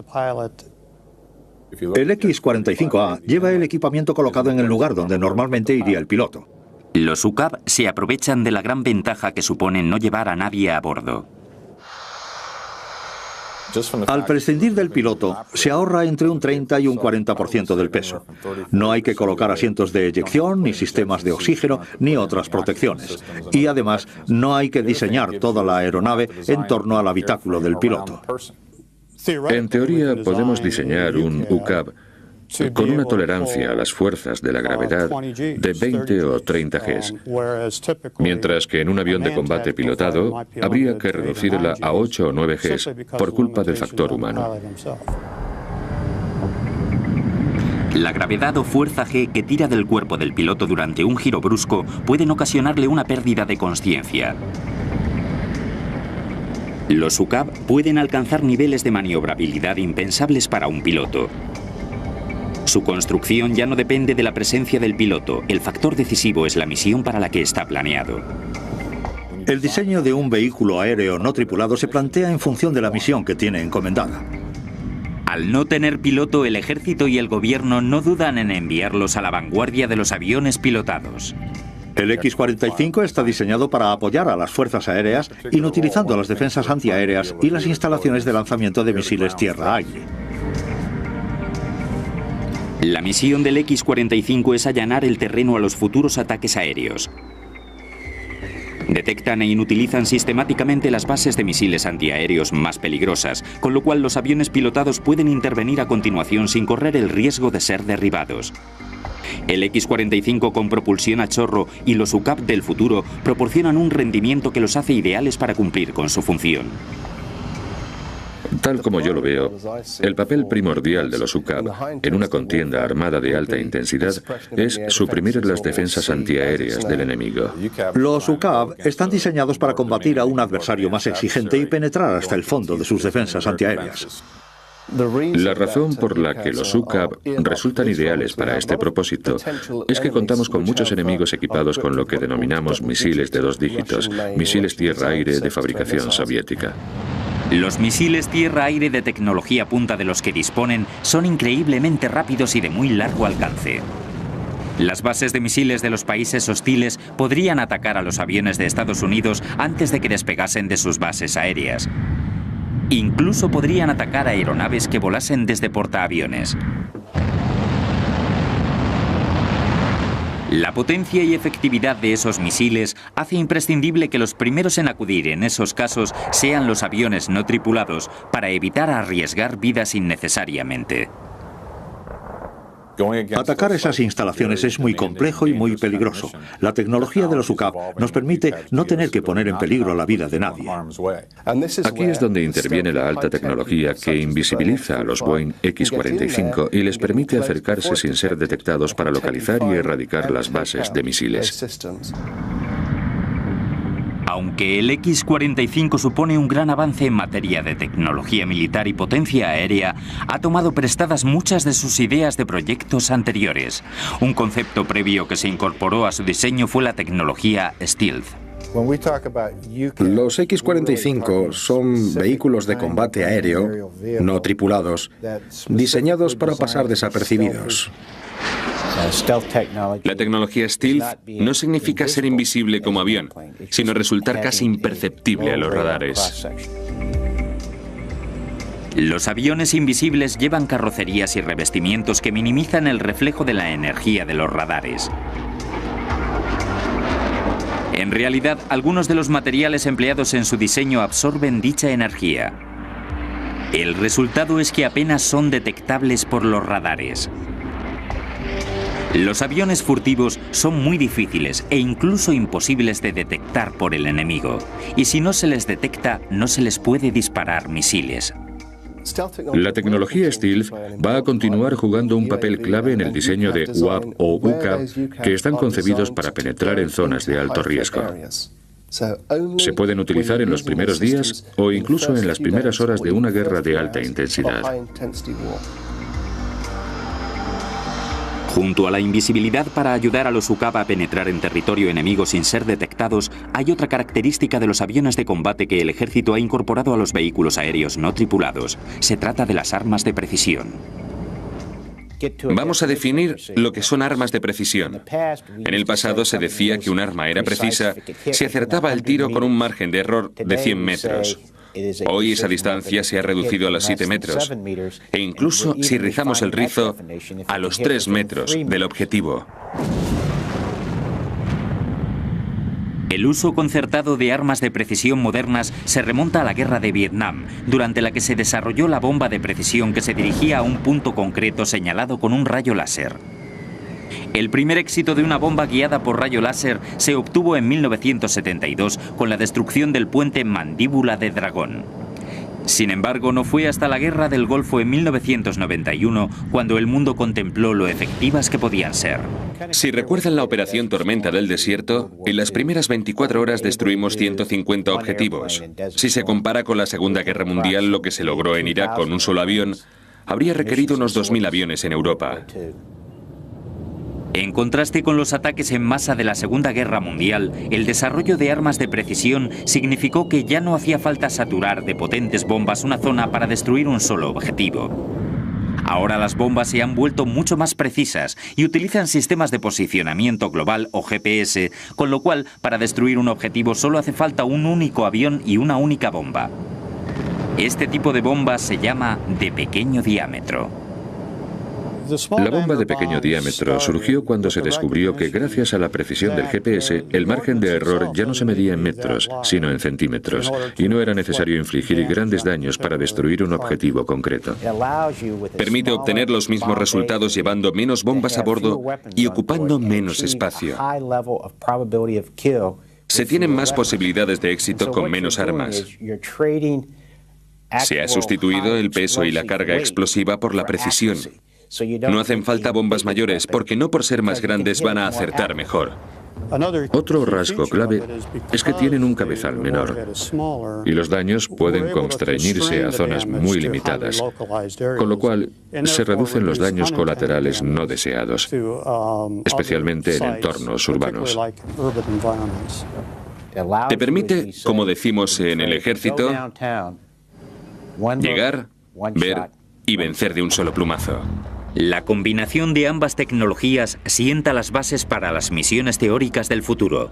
Speaker 5: El X-45A lleva el equipamiento colocado en el lugar donde normalmente iría el piloto.
Speaker 1: Los UCAV se aprovechan de la gran ventaja que supone no llevar a nadie a bordo.
Speaker 5: Al prescindir del piloto, se ahorra entre un 30 y un 40% del peso. No hay que colocar asientos de eyección, ni sistemas de oxígeno, ni otras protecciones. Y además, no hay que diseñar toda la aeronave en torno al habitáculo del piloto.
Speaker 4: En teoría, podemos diseñar un UCAV con una tolerancia a las fuerzas de la gravedad de 20 o 30 Gs, mientras que en un avión de combate pilotado habría que reducirla a 8 o 9 Gs por culpa del factor humano.
Speaker 1: La gravedad o fuerza G que tira del cuerpo del piloto durante un giro brusco pueden ocasionarle una pérdida de consciencia. Los UCAV pueden alcanzar niveles de maniobrabilidad impensables para un piloto. Su construcción ya no depende de la presencia del piloto. El factor decisivo es la misión para la que está planeado.
Speaker 5: El diseño de un vehículo aéreo no tripulado se plantea en función de la misión que tiene encomendada.
Speaker 1: Al no tener piloto, el ejército y el gobierno no dudan en enviarlos a la vanguardia de los aviones pilotados.
Speaker 5: El X-45 está diseñado para apoyar a las fuerzas aéreas, inutilizando las defensas antiaéreas y las instalaciones de lanzamiento de misiles tierra-aire.
Speaker 1: La misión del X-45 es allanar el terreno a los futuros ataques aéreos. Detectan e inutilizan sistemáticamente las bases de misiles antiaéreos más peligrosas, con lo cual los aviones pilotados pueden intervenir a continuación sin correr el riesgo de ser derribados. El X-45 con propulsión a chorro y los UCAV del futuro proporcionan un rendimiento que los hace ideales para cumplir con su función.
Speaker 4: Tal como yo lo veo, el papel primordial de los UCAV en una contienda armada de alta intensidad es suprimir las defensas antiaéreas del enemigo.
Speaker 5: Los UCAV están diseñados para combatir a un adversario más exigente y penetrar hasta el fondo de sus defensas antiaéreas.
Speaker 4: La razón por la que los UCAV resultan ideales para este propósito es que contamos con muchos enemigos equipados con lo que denominamos misiles de 2 dígitos, misiles tierra-aire de fabricación soviética.
Speaker 1: Los misiles tierra-aire de tecnología punta de los que disponen son increíblemente rápidos y de muy largo alcance. Las bases de misiles de los países hostiles podrían atacar a los aviones de Estados Unidos antes de que despegasen de sus bases aéreas. Incluso podrían atacar a aeronaves que volasen desde portaaviones. La potencia y efectividad de esos misiles hace imprescindible que los primeros en acudir en esos casos sean los aviones no tripulados para evitar arriesgar vidas innecesariamente.
Speaker 5: Atacar esas instalaciones es muy complejo y muy peligroso. La tecnología de los UCAV nos permite no tener que poner en peligro la vida de nadie.
Speaker 4: Aquí es donde interviene la alta tecnología que invisibiliza a los Boeing X-45 y les permite acercarse sin ser detectados para localizar y erradicar las bases de misiles.
Speaker 1: Aunque el X-45 supone un gran avance en materia de tecnología militar y potencia aérea, ha tomado prestadas muchas de sus ideas de proyectos anteriores. Un concepto previo que se incorporó a su diseño fue la tecnología Stealth.
Speaker 3: Los X-45 son vehículos de combate aéreo, no tripulados, diseñados para pasar desapercibidos.
Speaker 2: La tecnología Stealth no significa ser invisible como avión, sino resultar casi imperceptible a los radares.
Speaker 1: Los aviones invisibles llevan carrocerías y revestimientos que minimizan el reflejo de la energía de los radares. En realidad, algunos de los materiales empleados en su diseño absorben dicha energía. El resultado es que apenas son detectables por los radares. Los aviones furtivos son muy difíciles e incluso imposibles de detectar por el enemigo. Y si no se les detecta, no se les puede disparar misiles.
Speaker 4: La tecnología Stealth va a continuar jugando un papel clave en el diseño de UAV o UCAV que están concebidos para penetrar en zonas de alto riesgo. Se pueden utilizar en los primeros días o incluso en las primeras horas de una guerra de alta intensidad.
Speaker 1: Junto a la invisibilidad para ayudar a los UCAV a penetrar en territorio enemigo sin ser detectados, hay otra característica de los aviones de combate que el ejército ha incorporado a los vehículos aéreos no tripulados. Se trata de las armas de precisión.
Speaker 2: Vamos a definir lo que son armas de precisión. En el pasado se decía que un arma era precisa si acertaba el tiro con un margen de error de 100 metros. Hoy esa distancia se ha reducido a los 7 metros e incluso si rizamos el rizo a los 3 metros del objetivo.
Speaker 1: El uso concertado de armas de precisión modernas se remonta a la Guerra de Vietnam, durante la que se desarrolló la bomba de precisión que se dirigía a un punto concreto señalado con un rayo láser. El primer éxito de una bomba guiada por rayo láser se obtuvo en 1972 con la destrucción del puente Mandíbula de Dragón. Sin embargo, no fue hasta la Guerra del Golfo en 1991 cuando el mundo contempló lo efectivas que podían ser.
Speaker 2: Si recuerdan la operación Tormenta del Desierto, en las primeras 24 horas destruimos 150 objetivos. Si se compara con la Segunda Guerra Mundial, lo que se logró en Irak con un solo avión, habría requerido unos 2.000 aviones en Europa.
Speaker 1: En contraste con los ataques en masa de la Segunda Guerra Mundial, el desarrollo de armas de precisión significó que ya no hacía falta saturar de potentes bombas una zona para destruir un solo objetivo. Ahora las bombas se han vuelto mucho más precisas y utilizan sistemas de posicionamiento global o GPS, con lo cual para destruir un objetivo solo hace falta un único avión y una única bomba. Este tipo de bomba se llama de pequeño diámetro.
Speaker 4: La bomba de pequeño diámetro surgió cuando se descubrió que gracias a la precisión del GPS, el margen de error ya no se medía en metros, sino en centímetros, y no era necesario infligir grandes daños para destruir un objetivo concreto.
Speaker 2: Permite obtener los mismos resultados llevando menos bombas a bordo y ocupando menos espacio. Se tienen más posibilidades de éxito con menos armas. Se ha sustituido el peso y la carga explosiva por la precisión. No hacen falta bombas mayores porque no por ser más grandes van a acertar mejor.
Speaker 4: Otro rasgo clave es que tienen un cabezal menor y los daños pueden constreñirse a zonas muy limitadas, con lo cual se reducen los daños colaterales no deseados, especialmente en entornos urbanos.
Speaker 2: Te permite, como decimos en el ejército, llegar, ver y vencer de un solo plumazo.
Speaker 1: La combinación de ambas tecnologías sienta las bases para las misiones teóricas del futuro.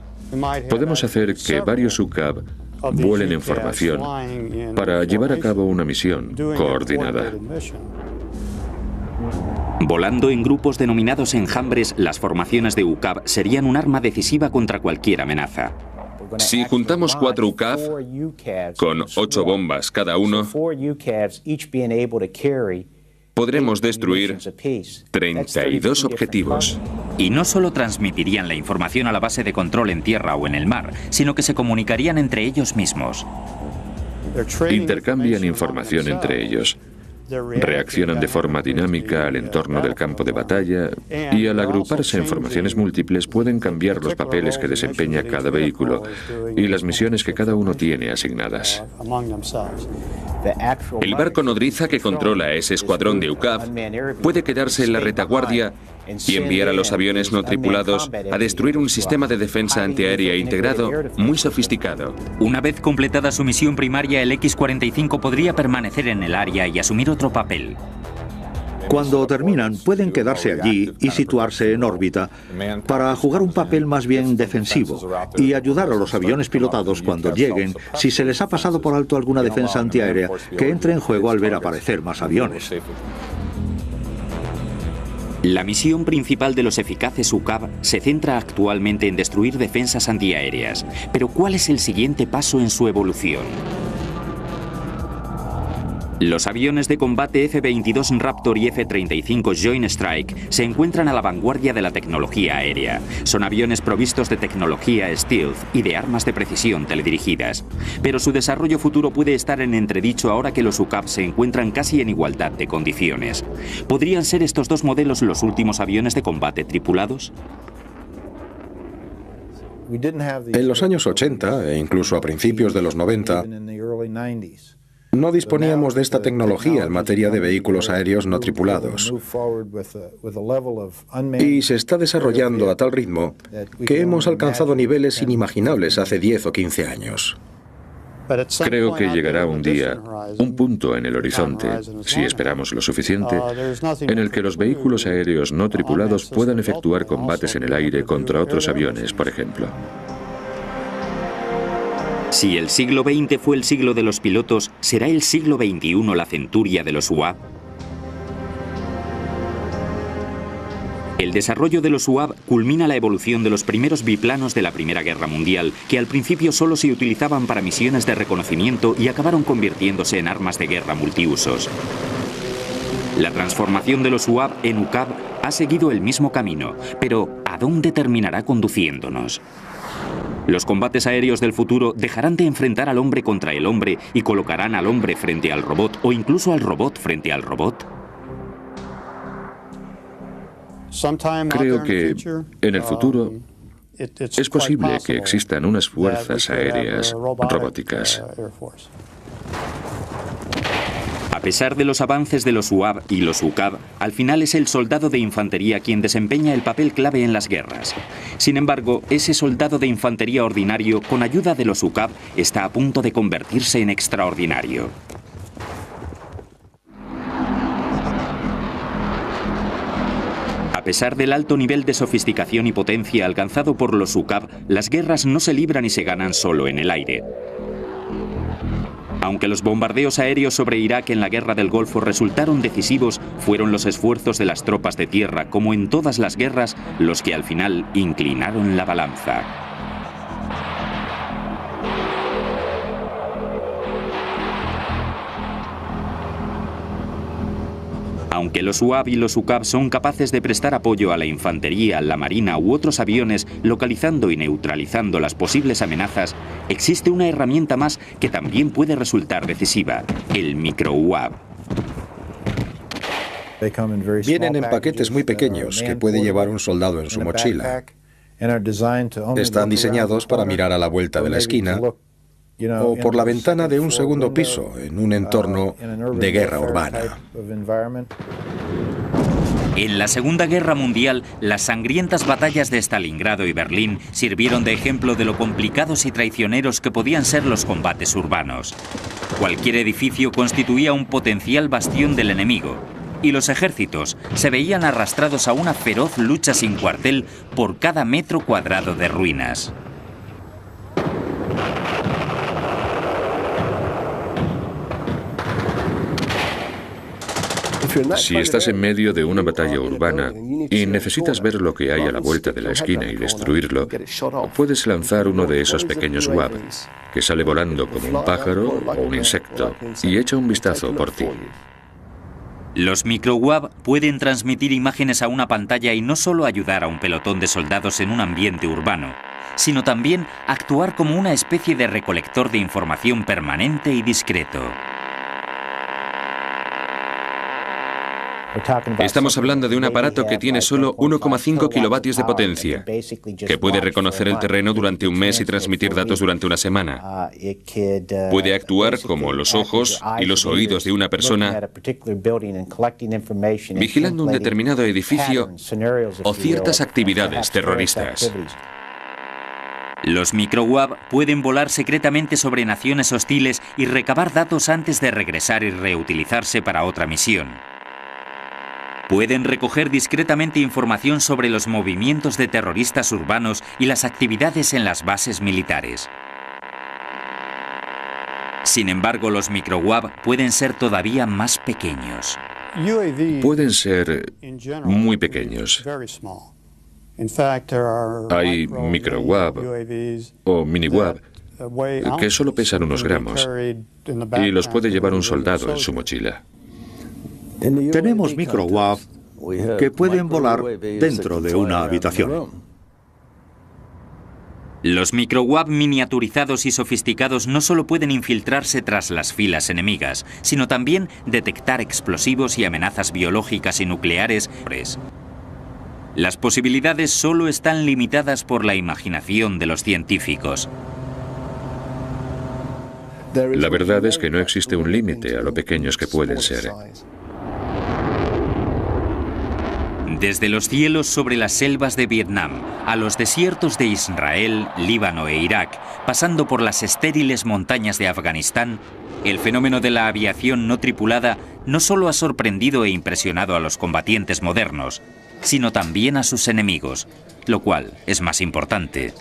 Speaker 4: Podemos hacer que varios UCAV vuelen en formación para llevar a cabo una misión coordinada.
Speaker 1: Volando en grupos denominados enjambres, las formaciones de UCAV serían un arma decisiva contra cualquier amenaza.
Speaker 2: Si juntamos 4 UCAV con 8 bombas cada uno, podremos destruir 32 objetivos.
Speaker 1: Y no solo transmitirían la información a la base de control en tierra o en el mar, sino que se comunicarían entre ellos mismos.
Speaker 4: Intercambian información entre ellos. Reaccionan de forma dinámica al entorno del campo de batalla y al agruparse en formaciones múltiples pueden cambiar los papeles que desempeña cada vehículo y las misiones que cada uno tiene asignadas.
Speaker 2: El barco nodriza que controla ese escuadrón de UCAV puede quedarse en la retaguardia y enviar a los aviones no tripulados a destruir un sistema de defensa antiaérea integrado muy sofisticado.
Speaker 1: Una vez completada su misión primaria, el X-45 podría permanecer en el área y asumir otro papel.
Speaker 5: Cuando terminan, pueden quedarse allí y situarse en órbita para jugar un papel más bien defensivo y ayudar a los aviones pilotados cuando lleguen, si se les ha pasado por alto alguna defensa antiaérea, que entre en juego al ver aparecer más aviones.
Speaker 1: La misión principal de los eficaces UCAV se centra actualmente en destruir defensas antiaéreas. Pero ¿cuál es el siguiente paso en su evolución? Los aviones de combate F-22 Raptor y F-35 Joint Strike se encuentran a la vanguardia de la tecnología aérea. Son aviones provistos de tecnología stealth y de armas de precisión teledirigidas. Pero su desarrollo futuro puede estar en entredicho ahora que los UCAV se encuentran casi en igualdad de condiciones. ¿Podrían ser estos dos modelos los últimos aviones de combate tripulados?
Speaker 3: En los años 80 e incluso a principios de los 90, no disponíamos de esta tecnología en materia de vehículos aéreos no tripulados. Y se está desarrollando a tal ritmo que hemos alcanzado niveles inimaginables hace 10 o 15 años.
Speaker 4: Creo que llegará un día, un punto en el horizonte, si esperamos lo suficiente, en el que los vehículos aéreos no tripulados puedan efectuar combates en el aire contra otros aviones, por ejemplo.
Speaker 1: Si el siglo XX fue el siglo de los pilotos, ¿será el siglo XXI la centuria de los UAV? El desarrollo de los UAV culmina la evolución de los primeros biplanos de la Primera Guerra Mundial, que al principio solo se utilizaban para misiones de reconocimiento y acabaron convirtiéndose en armas de guerra multiusos. La transformación de los UAV en UCAV ha seguido el mismo camino, pero ¿a dónde terminará conduciéndonos? Los combates aéreos del futuro dejarán de enfrentar al hombre contra el hombre y colocarán al hombre frente al robot o incluso al robot frente al robot.
Speaker 4: Creo que en el futuro es posible que existan unas fuerzas aéreas robóticas.
Speaker 1: A pesar de los avances de los UAV y los UCAV, al final es el soldado de infantería quien desempeña el papel clave en las guerras. Sin embargo, ese soldado de infantería ordinario, con ayuda de los UCAV, está a punto de convertirse en extraordinario. A pesar del alto nivel de sofisticación y potencia alcanzado por los UCAV, las guerras no se libran y se ganan solo en el aire. Aunque los bombardeos aéreos sobre Irak en la Guerra del Golfo resultaron decisivos, fueron los esfuerzos de las tropas de tierra, como en todas las guerras, los que al final inclinaron la balanza. Aunque los UAV y los UCAV son capaces de prestar apoyo a la infantería, la marina u otros aviones, localizando y neutralizando las posibles amenazas, existe una herramienta más que también puede resultar decisiva: el micro-UAV.
Speaker 3: Vienen en paquetes muy pequeños que puede llevar un soldado en su mochila. Están diseñados para mirar a la vuelta de la esquina o por la ventana de un segundo piso en un entorno de guerra urbana.
Speaker 1: En la Segunda Guerra Mundial, las sangrientas batallas de Stalingrado y Berlín sirvieron de ejemplo de lo complicados y traicioneros que podían ser los combates urbanos. Cualquier edificio constituía un potencial bastión del enemigo, y los ejércitos se veían arrastrados a una feroz lucha sin cuartel por cada metro cuadrado de ruinas.
Speaker 4: Si estás en medio de una batalla urbana y necesitas ver lo que hay a la vuelta de la esquina y destruirlo, puedes lanzar uno de esos pequeños UAV, que sale volando como un pájaro o un insecto, y echa un vistazo por ti.
Speaker 1: Los micro-UAV pueden transmitir imágenes a una pantalla y no solo ayudar a un pelotón de soldados en un ambiente urbano, sino también actuar como una especie de recolector de información permanente y discreto.
Speaker 2: Estamos hablando de un aparato que tiene solo 1,5 kilovatios de potencia, que puede reconocer el terreno durante un mes y transmitir datos durante una semana. Puede actuar como los ojos y los oídos de una persona, vigilando un determinado edificio o ciertas actividades terroristas.
Speaker 1: Los micro-UAV pueden volar secretamente sobre naciones hostiles y recabar datos antes de regresar y reutilizarse para otra misión. Pueden recoger discretamente información sobre los movimientos de terroristas urbanos y las actividades en las bases militares. Sin embargo, los micro-UAV pueden ser todavía más pequeños.
Speaker 4: Pueden ser muy pequeños. Hay micro-UAV o mini-UAV que solo pesan unos gramos y los puede llevar un soldado en su mochila.
Speaker 5: Tenemos micro-UAV que pueden volar dentro de una habitación.
Speaker 1: Los micro-UAV miniaturizados y sofisticados no solo pueden infiltrarse tras las filas enemigas, sino también detectar explosivos y amenazas biológicas y nucleares. Las posibilidades solo están limitadas por la imaginación de los científicos.
Speaker 4: La verdad es que no existe un límite a lo pequeños que pueden ser.
Speaker 1: Desde los cielos sobre las selvas de Vietnam, a los desiertos de Israel, Líbano e Irak, pasando por las estériles montañas de Afganistán, el fenómeno de la aviación no tripulada no solo ha sorprendido e impresionado a los combatientes modernos, sino también a sus enemigos, lo cual es más importante.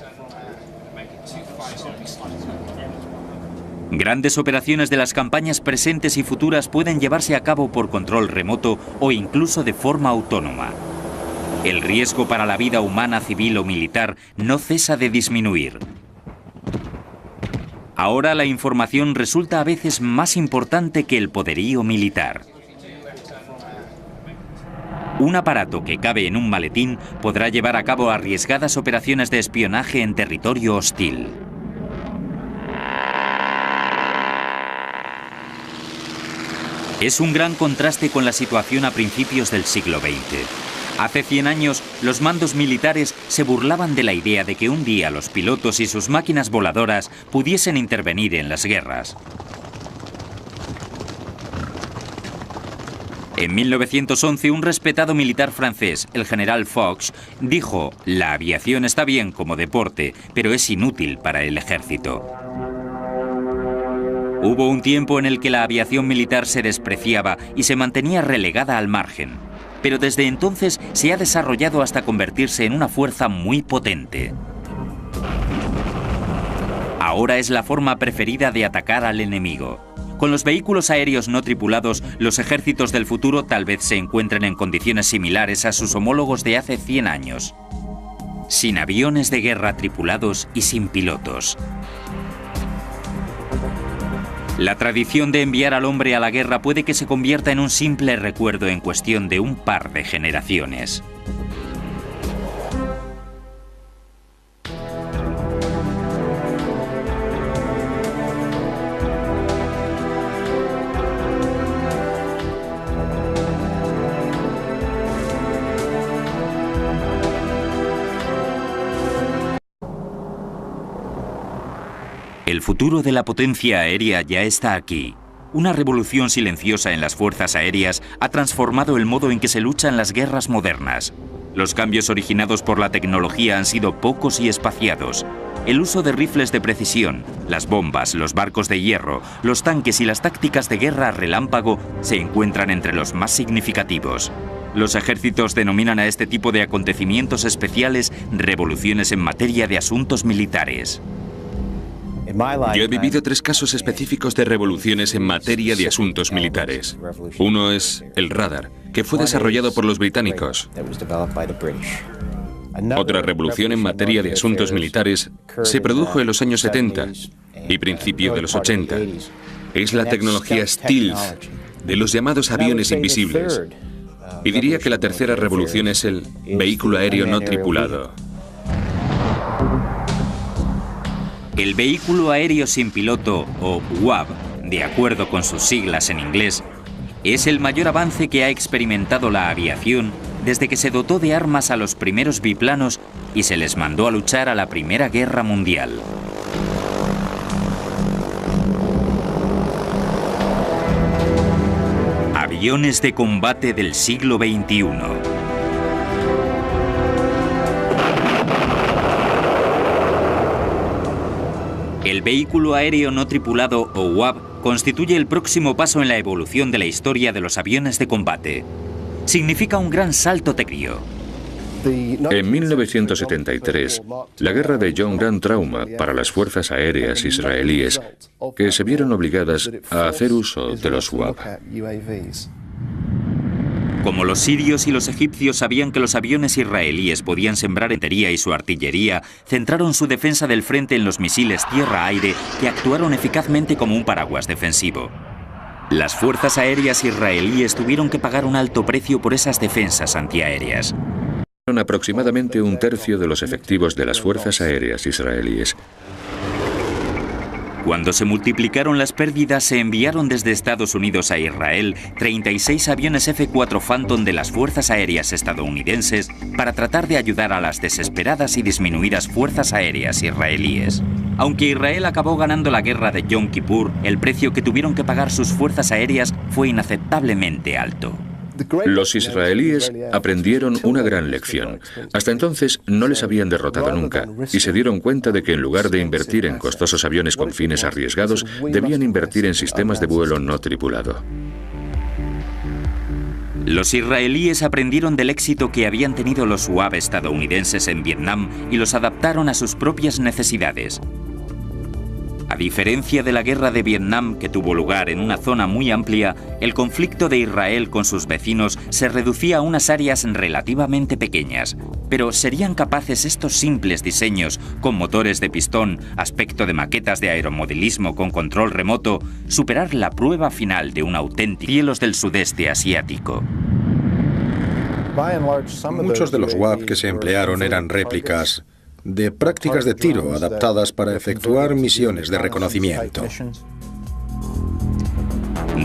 Speaker 1: Grandes operaciones de las campañas presentes y futuras pueden llevarse a cabo por control remoto o incluso de forma autónoma. El riesgo para la vida humana, civil o militar no cesa de disminuir. Ahora la información resulta a veces más importante que el poderío militar. Un aparato que cabe en un maletín podrá llevar a cabo arriesgadas operaciones de espionaje en territorio hostil. Es un gran contraste con la situación a principios del siglo XX. Hace 100 años, los mandos militares se burlaban de la idea de que un día los pilotos y sus máquinas voladoras pudiesen intervenir en las guerras. En 1911, un respetado militar francés, el general Foch, dijo: «La aviación está bien como deporte, pero es inútil para el ejército». Hubo un tiempo en el que la aviación militar se despreciaba y se mantenía relegada al margen, pero desde entonces se ha desarrollado hasta convertirse en una fuerza muy potente. Ahora ahora es la forma preferida de atacar al enemigo. Con los vehículos aéreos no tripulados, los ejércitos del futuro tal vez se encuentren en condiciones similares a sus homólogos de hace 100 años. Sin aviones de guerra tripulados y sin pilotos. La tradición de enviar al hombre a la guerra puede que se convierta en un simple recuerdo en cuestión de un par de generaciones. El futuro de la potencia aérea ya está aquí. Una revolución silenciosa en las fuerzas aéreas ha transformado el modo en que se luchan las guerras modernas. Los cambios originados por la tecnología han sido pocos y espaciados. El uso de rifles de precisión, las bombas, los barcos de hierro, los tanques y las tácticas de guerra relámpago se encuentran entre los más significativos. Los ejércitos denominan a este tipo de acontecimientos especiales revoluciones en materia de asuntos militares.
Speaker 2: Yo he vivido 3 casos específicos de revoluciones en materia de asuntos militares. Uno es el radar, que fue desarrollado por los británicos. Otra revolución en materia de asuntos militares se produjo en los años 70 y principio de los 80. Es la tecnología stealth, de los llamados aviones invisibles. Y diría que la tercera revolución es el vehículo aéreo no tripulado.
Speaker 1: El vehículo aéreo sin piloto, o UAV, de acuerdo con sus siglas en inglés, es el mayor avance que ha experimentado la aviación desde que se dotó de armas a los primeros biplanos y se les mandó a luchar a la Primera Guerra Mundial. Aviones de combate del siglo XXI. El vehículo aéreo no tripulado, o UAV, constituye el próximo paso en la evolución de la historia de los aviones de combate. Significa un gran salto técnico.
Speaker 4: En 1973, la guerra de Yom gran trauma para las fuerzas aéreas israelíes, que se vieron obligadas a hacer uso de los UAV.
Speaker 1: Como los sirios y los egipcios sabían que los aviones israelíes podían sembrar infantería y su artillería, centraron su defensa del frente en los misiles tierra-aire que actuaron eficazmente como un paraguas defensivo. Las fuerzas aéreas israelíes tuvieron que pagar un alto precio por esas defensas antiaéreas.
Speaker 4: Aproximadamente un tercio de los efectivos de las fuerzas aéreas israelíes.
Speaker 1: Cuando se multiplicaron las pérdidas, se enviaron desde Estados Unidos a Israel 36 aviones F-4 Phantom de las fuerzas aéreas estadounidenses para tratar de ayudar a las desesperadas y disminuidas fuerzas aéreas israelíes. Aunque Israel acabó ganando la guerra de Yom Kippur, el precio que tuvieron que pagar sus fuerzas aéreas fue inaceptablemente alto.
Speaker 4: Los israelíes aprendieron una gran lección. Hasta entonces no les habían derrotado nunca y se dieron cuenta de que en lugar de invertir en costosos aviones con fines arriesgados, debían invertir en sistemas de vuelo no tripulado.
Speaker 1: Los israelíes aprendieron del éxito que habían tenido los UAV estadounidenses en Vietnam y los adaptaron a sus propias necesidades. A diferencia de la guerra de Vietnam, que tuvo lugar en una zona muy amplia, el conflicto de Israel con sus vecinos se reducía a unas áreas relativamente pequeñas. Pero ¿serían capaces estos simples diseños, con motores de pistón, aspecto de maquetas de aeromodelismo con control remoto, superar la prueba final de un auténtico cielos del sudeste asiático?
Speaker 3: Muchos de los UAV que se emplearon eran réplicas de prácticas de tiro adaptadas para efectuar misiones de reconocimiento.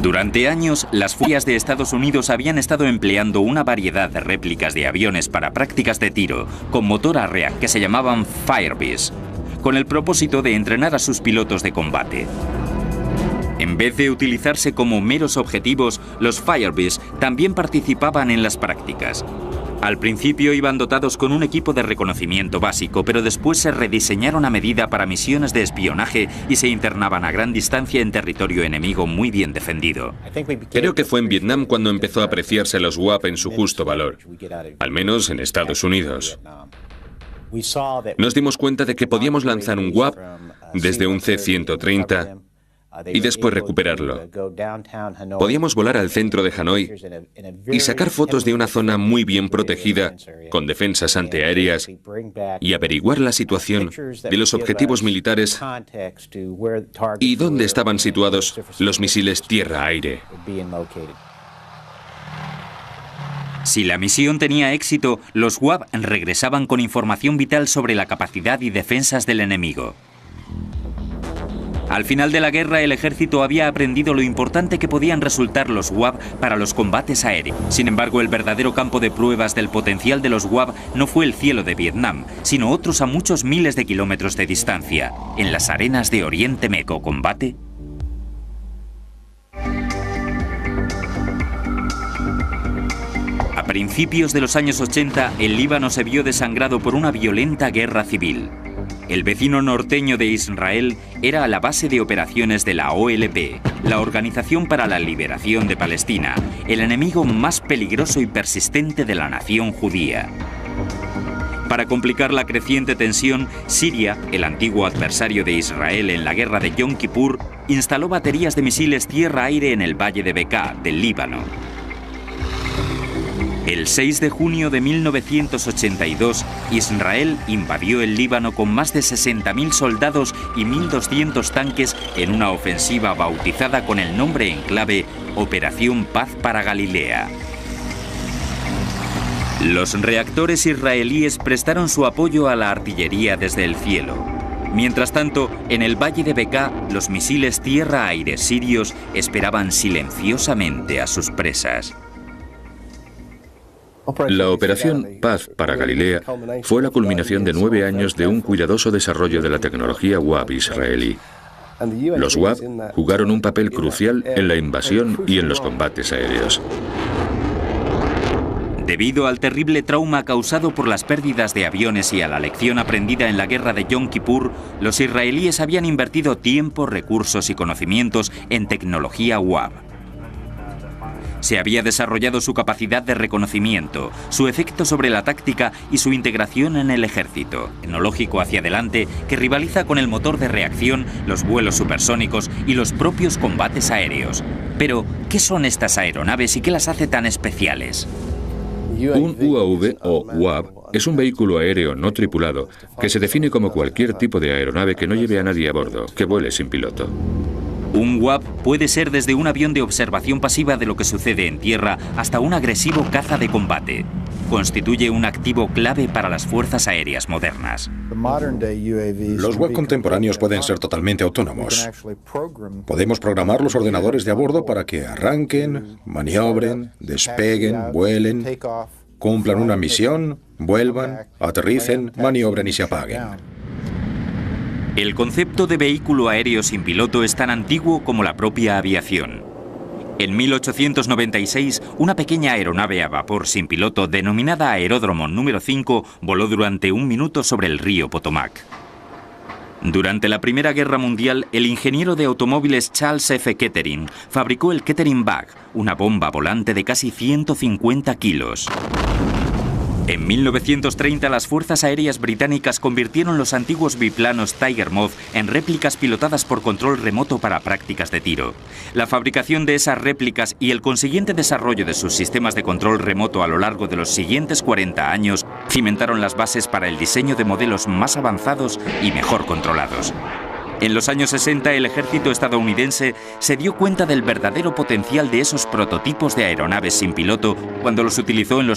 Speaker 1: Durante años, las fuerzas de Estados Unidos habían estado empleando una variedad de réplicas de aviones para prácticas de tiro con motor a reacción que se llamaban Firebees, con el propósito de entrenar a sus pilotos de combate. En vez de utilizarse como meros objetivos, los Firebees también participaban en las prácticas. Al principio iban dotados con un equipo de reconocimiento básico, pero después se rediseñaron a medida para misiones de espionaje y se internaban a gran distancia en territorio enemigo muy bien defendido.
Speaker 2: Creo que fue en Vietnam cuando empezó a apreciarse los UAV en su justo valor, al menos en Estados Unidos. Nos dimos cuenta de que podíamos lanzar un UAV desde un C-130 y después recuperarlo. Podíamos volar al centro de Hanoi y sacar fotos de una zona muy bien protegida, con defensas antiaéreas, y averiguar la situación de los objetivos militares y dónde estaban situados los misiles tierra-aire.
Speaker 1: Si la misión tenía éxito, los WAP regresaban con información vital sobre la capacidad y defensas del enemigo. Al final de la guerra, el ejército había aprendido lo importante que podían resultar los WAP para los combates aéreos. Sin embargo, el verdadero campo de pruebas del potencial de los WAP no fue el cielo de Vietnam, sino otros a muchos miles de kilómetros de distancia, en las arenas de Oriente Medio. ¿Combate? A principios de los años 80, el Líbano se vio desangrado por una violenta guerra civil. El vecino norteño de Israel era la base de operaciones de la OLP, la Organización para la Liberación de Palestina, el enemigo más peligroso y persistente de la nación judía. Para complicar la creciente tensión, Siria, el antiguo adversario de Israel en la guerra de Yom Kippur, instaló baterías de misiles tierra-aire en el valle de Bekaa, del Líbano. El 6 de junio de 1982, Israel invadió el Líbano con más de 60.000 soldados y 1.200 tanques en una ofensiva bautizada con el nombre en clave Operación Paz para Galilea. Los reactores israelíes prestaron su apoyo a la artillería desde el cielo. Mientras tanto, en el valle de Bekaa, los misiles tierra-aire sirios esperaban silenciosamente a sus presas.
Speaker 4: La operación Paz para Galilea fue la culminación de 9 años de un cuidadoso desarrollo de la tecnología WAP israelí. Los WAP jugaron un papel crucial en la invasión y en los combates aéreos.
Speaker 1: Debido al terrible trauma causado por las pérdidas de aviones y a la lección aprendida en la guerra de Yom Kippur, los israelíes habían invertido tiempo, recursos y conocimientos en tecnología WAP. Se había desarrollado su capacidad de reconocimiento, su efecto sobre la táctica y su integración en el ejército. Tecnológico hacia adelante que rivaliza con el motor de reacción, los vuelos supersónicos y los propios combates aéreos. Pero, ¿qué son estas aeronaves y qué las hace tan especiales?
Speaker 4: Un UAV o WAP es un vehículo aéreo no tripulado que se define como cualquier tipo de aeronave que no lleve a nadie a bordo, que vuele sin piloto.
Speaker 1: Un WAP puede ser desde un avión de observación pasiva de lo que sucede en tierra hasta un agresivo caza de combate. Constituye un activo clave para las fuerzas aéreas modernas.
Speaker 3: Los WAP contemporáneos pueden ser totalmente autónomos. Podemos programar los ordenadores de a bordo para que arranquen, maniobren, despeguen, vuelen, cumplan una misión, vuelvan, aterricen, maniobren y se apaguen.
Speaker 1: El concepto de vehículo aéreo sin piloto es tan antiguo como la propia aviación. En 1896, una pequeña aeronave a vapor sin piloto denominada Aeródromo número 5 voló durante 1 minuto sobre el río Potomac. Durante la Primera Guerra Mundial, el ingeniero de automóviles Charles F. Kettering fabricó el Kettering Bug, una bomba volante de casi 150 kilos. En 1930, las fuerzas aéreas británicas convirtieron los antiguos biplanos Tiger Moth en réplicas pilotadas por control remoto para prácticas de tiro. La fabricación de esas réplicas y el consiguiente desarrollo de sus sistemas de control remoto a lo largo de los siguientes 40 años cimentaron las bases para el diseño de modelos más avanzados y mejor controlados. En los años 60, el ejército estadounidense se dio cuenta del verdadero potencial de esos prototipos de aeronaves sin piloto cuando los utilizó en los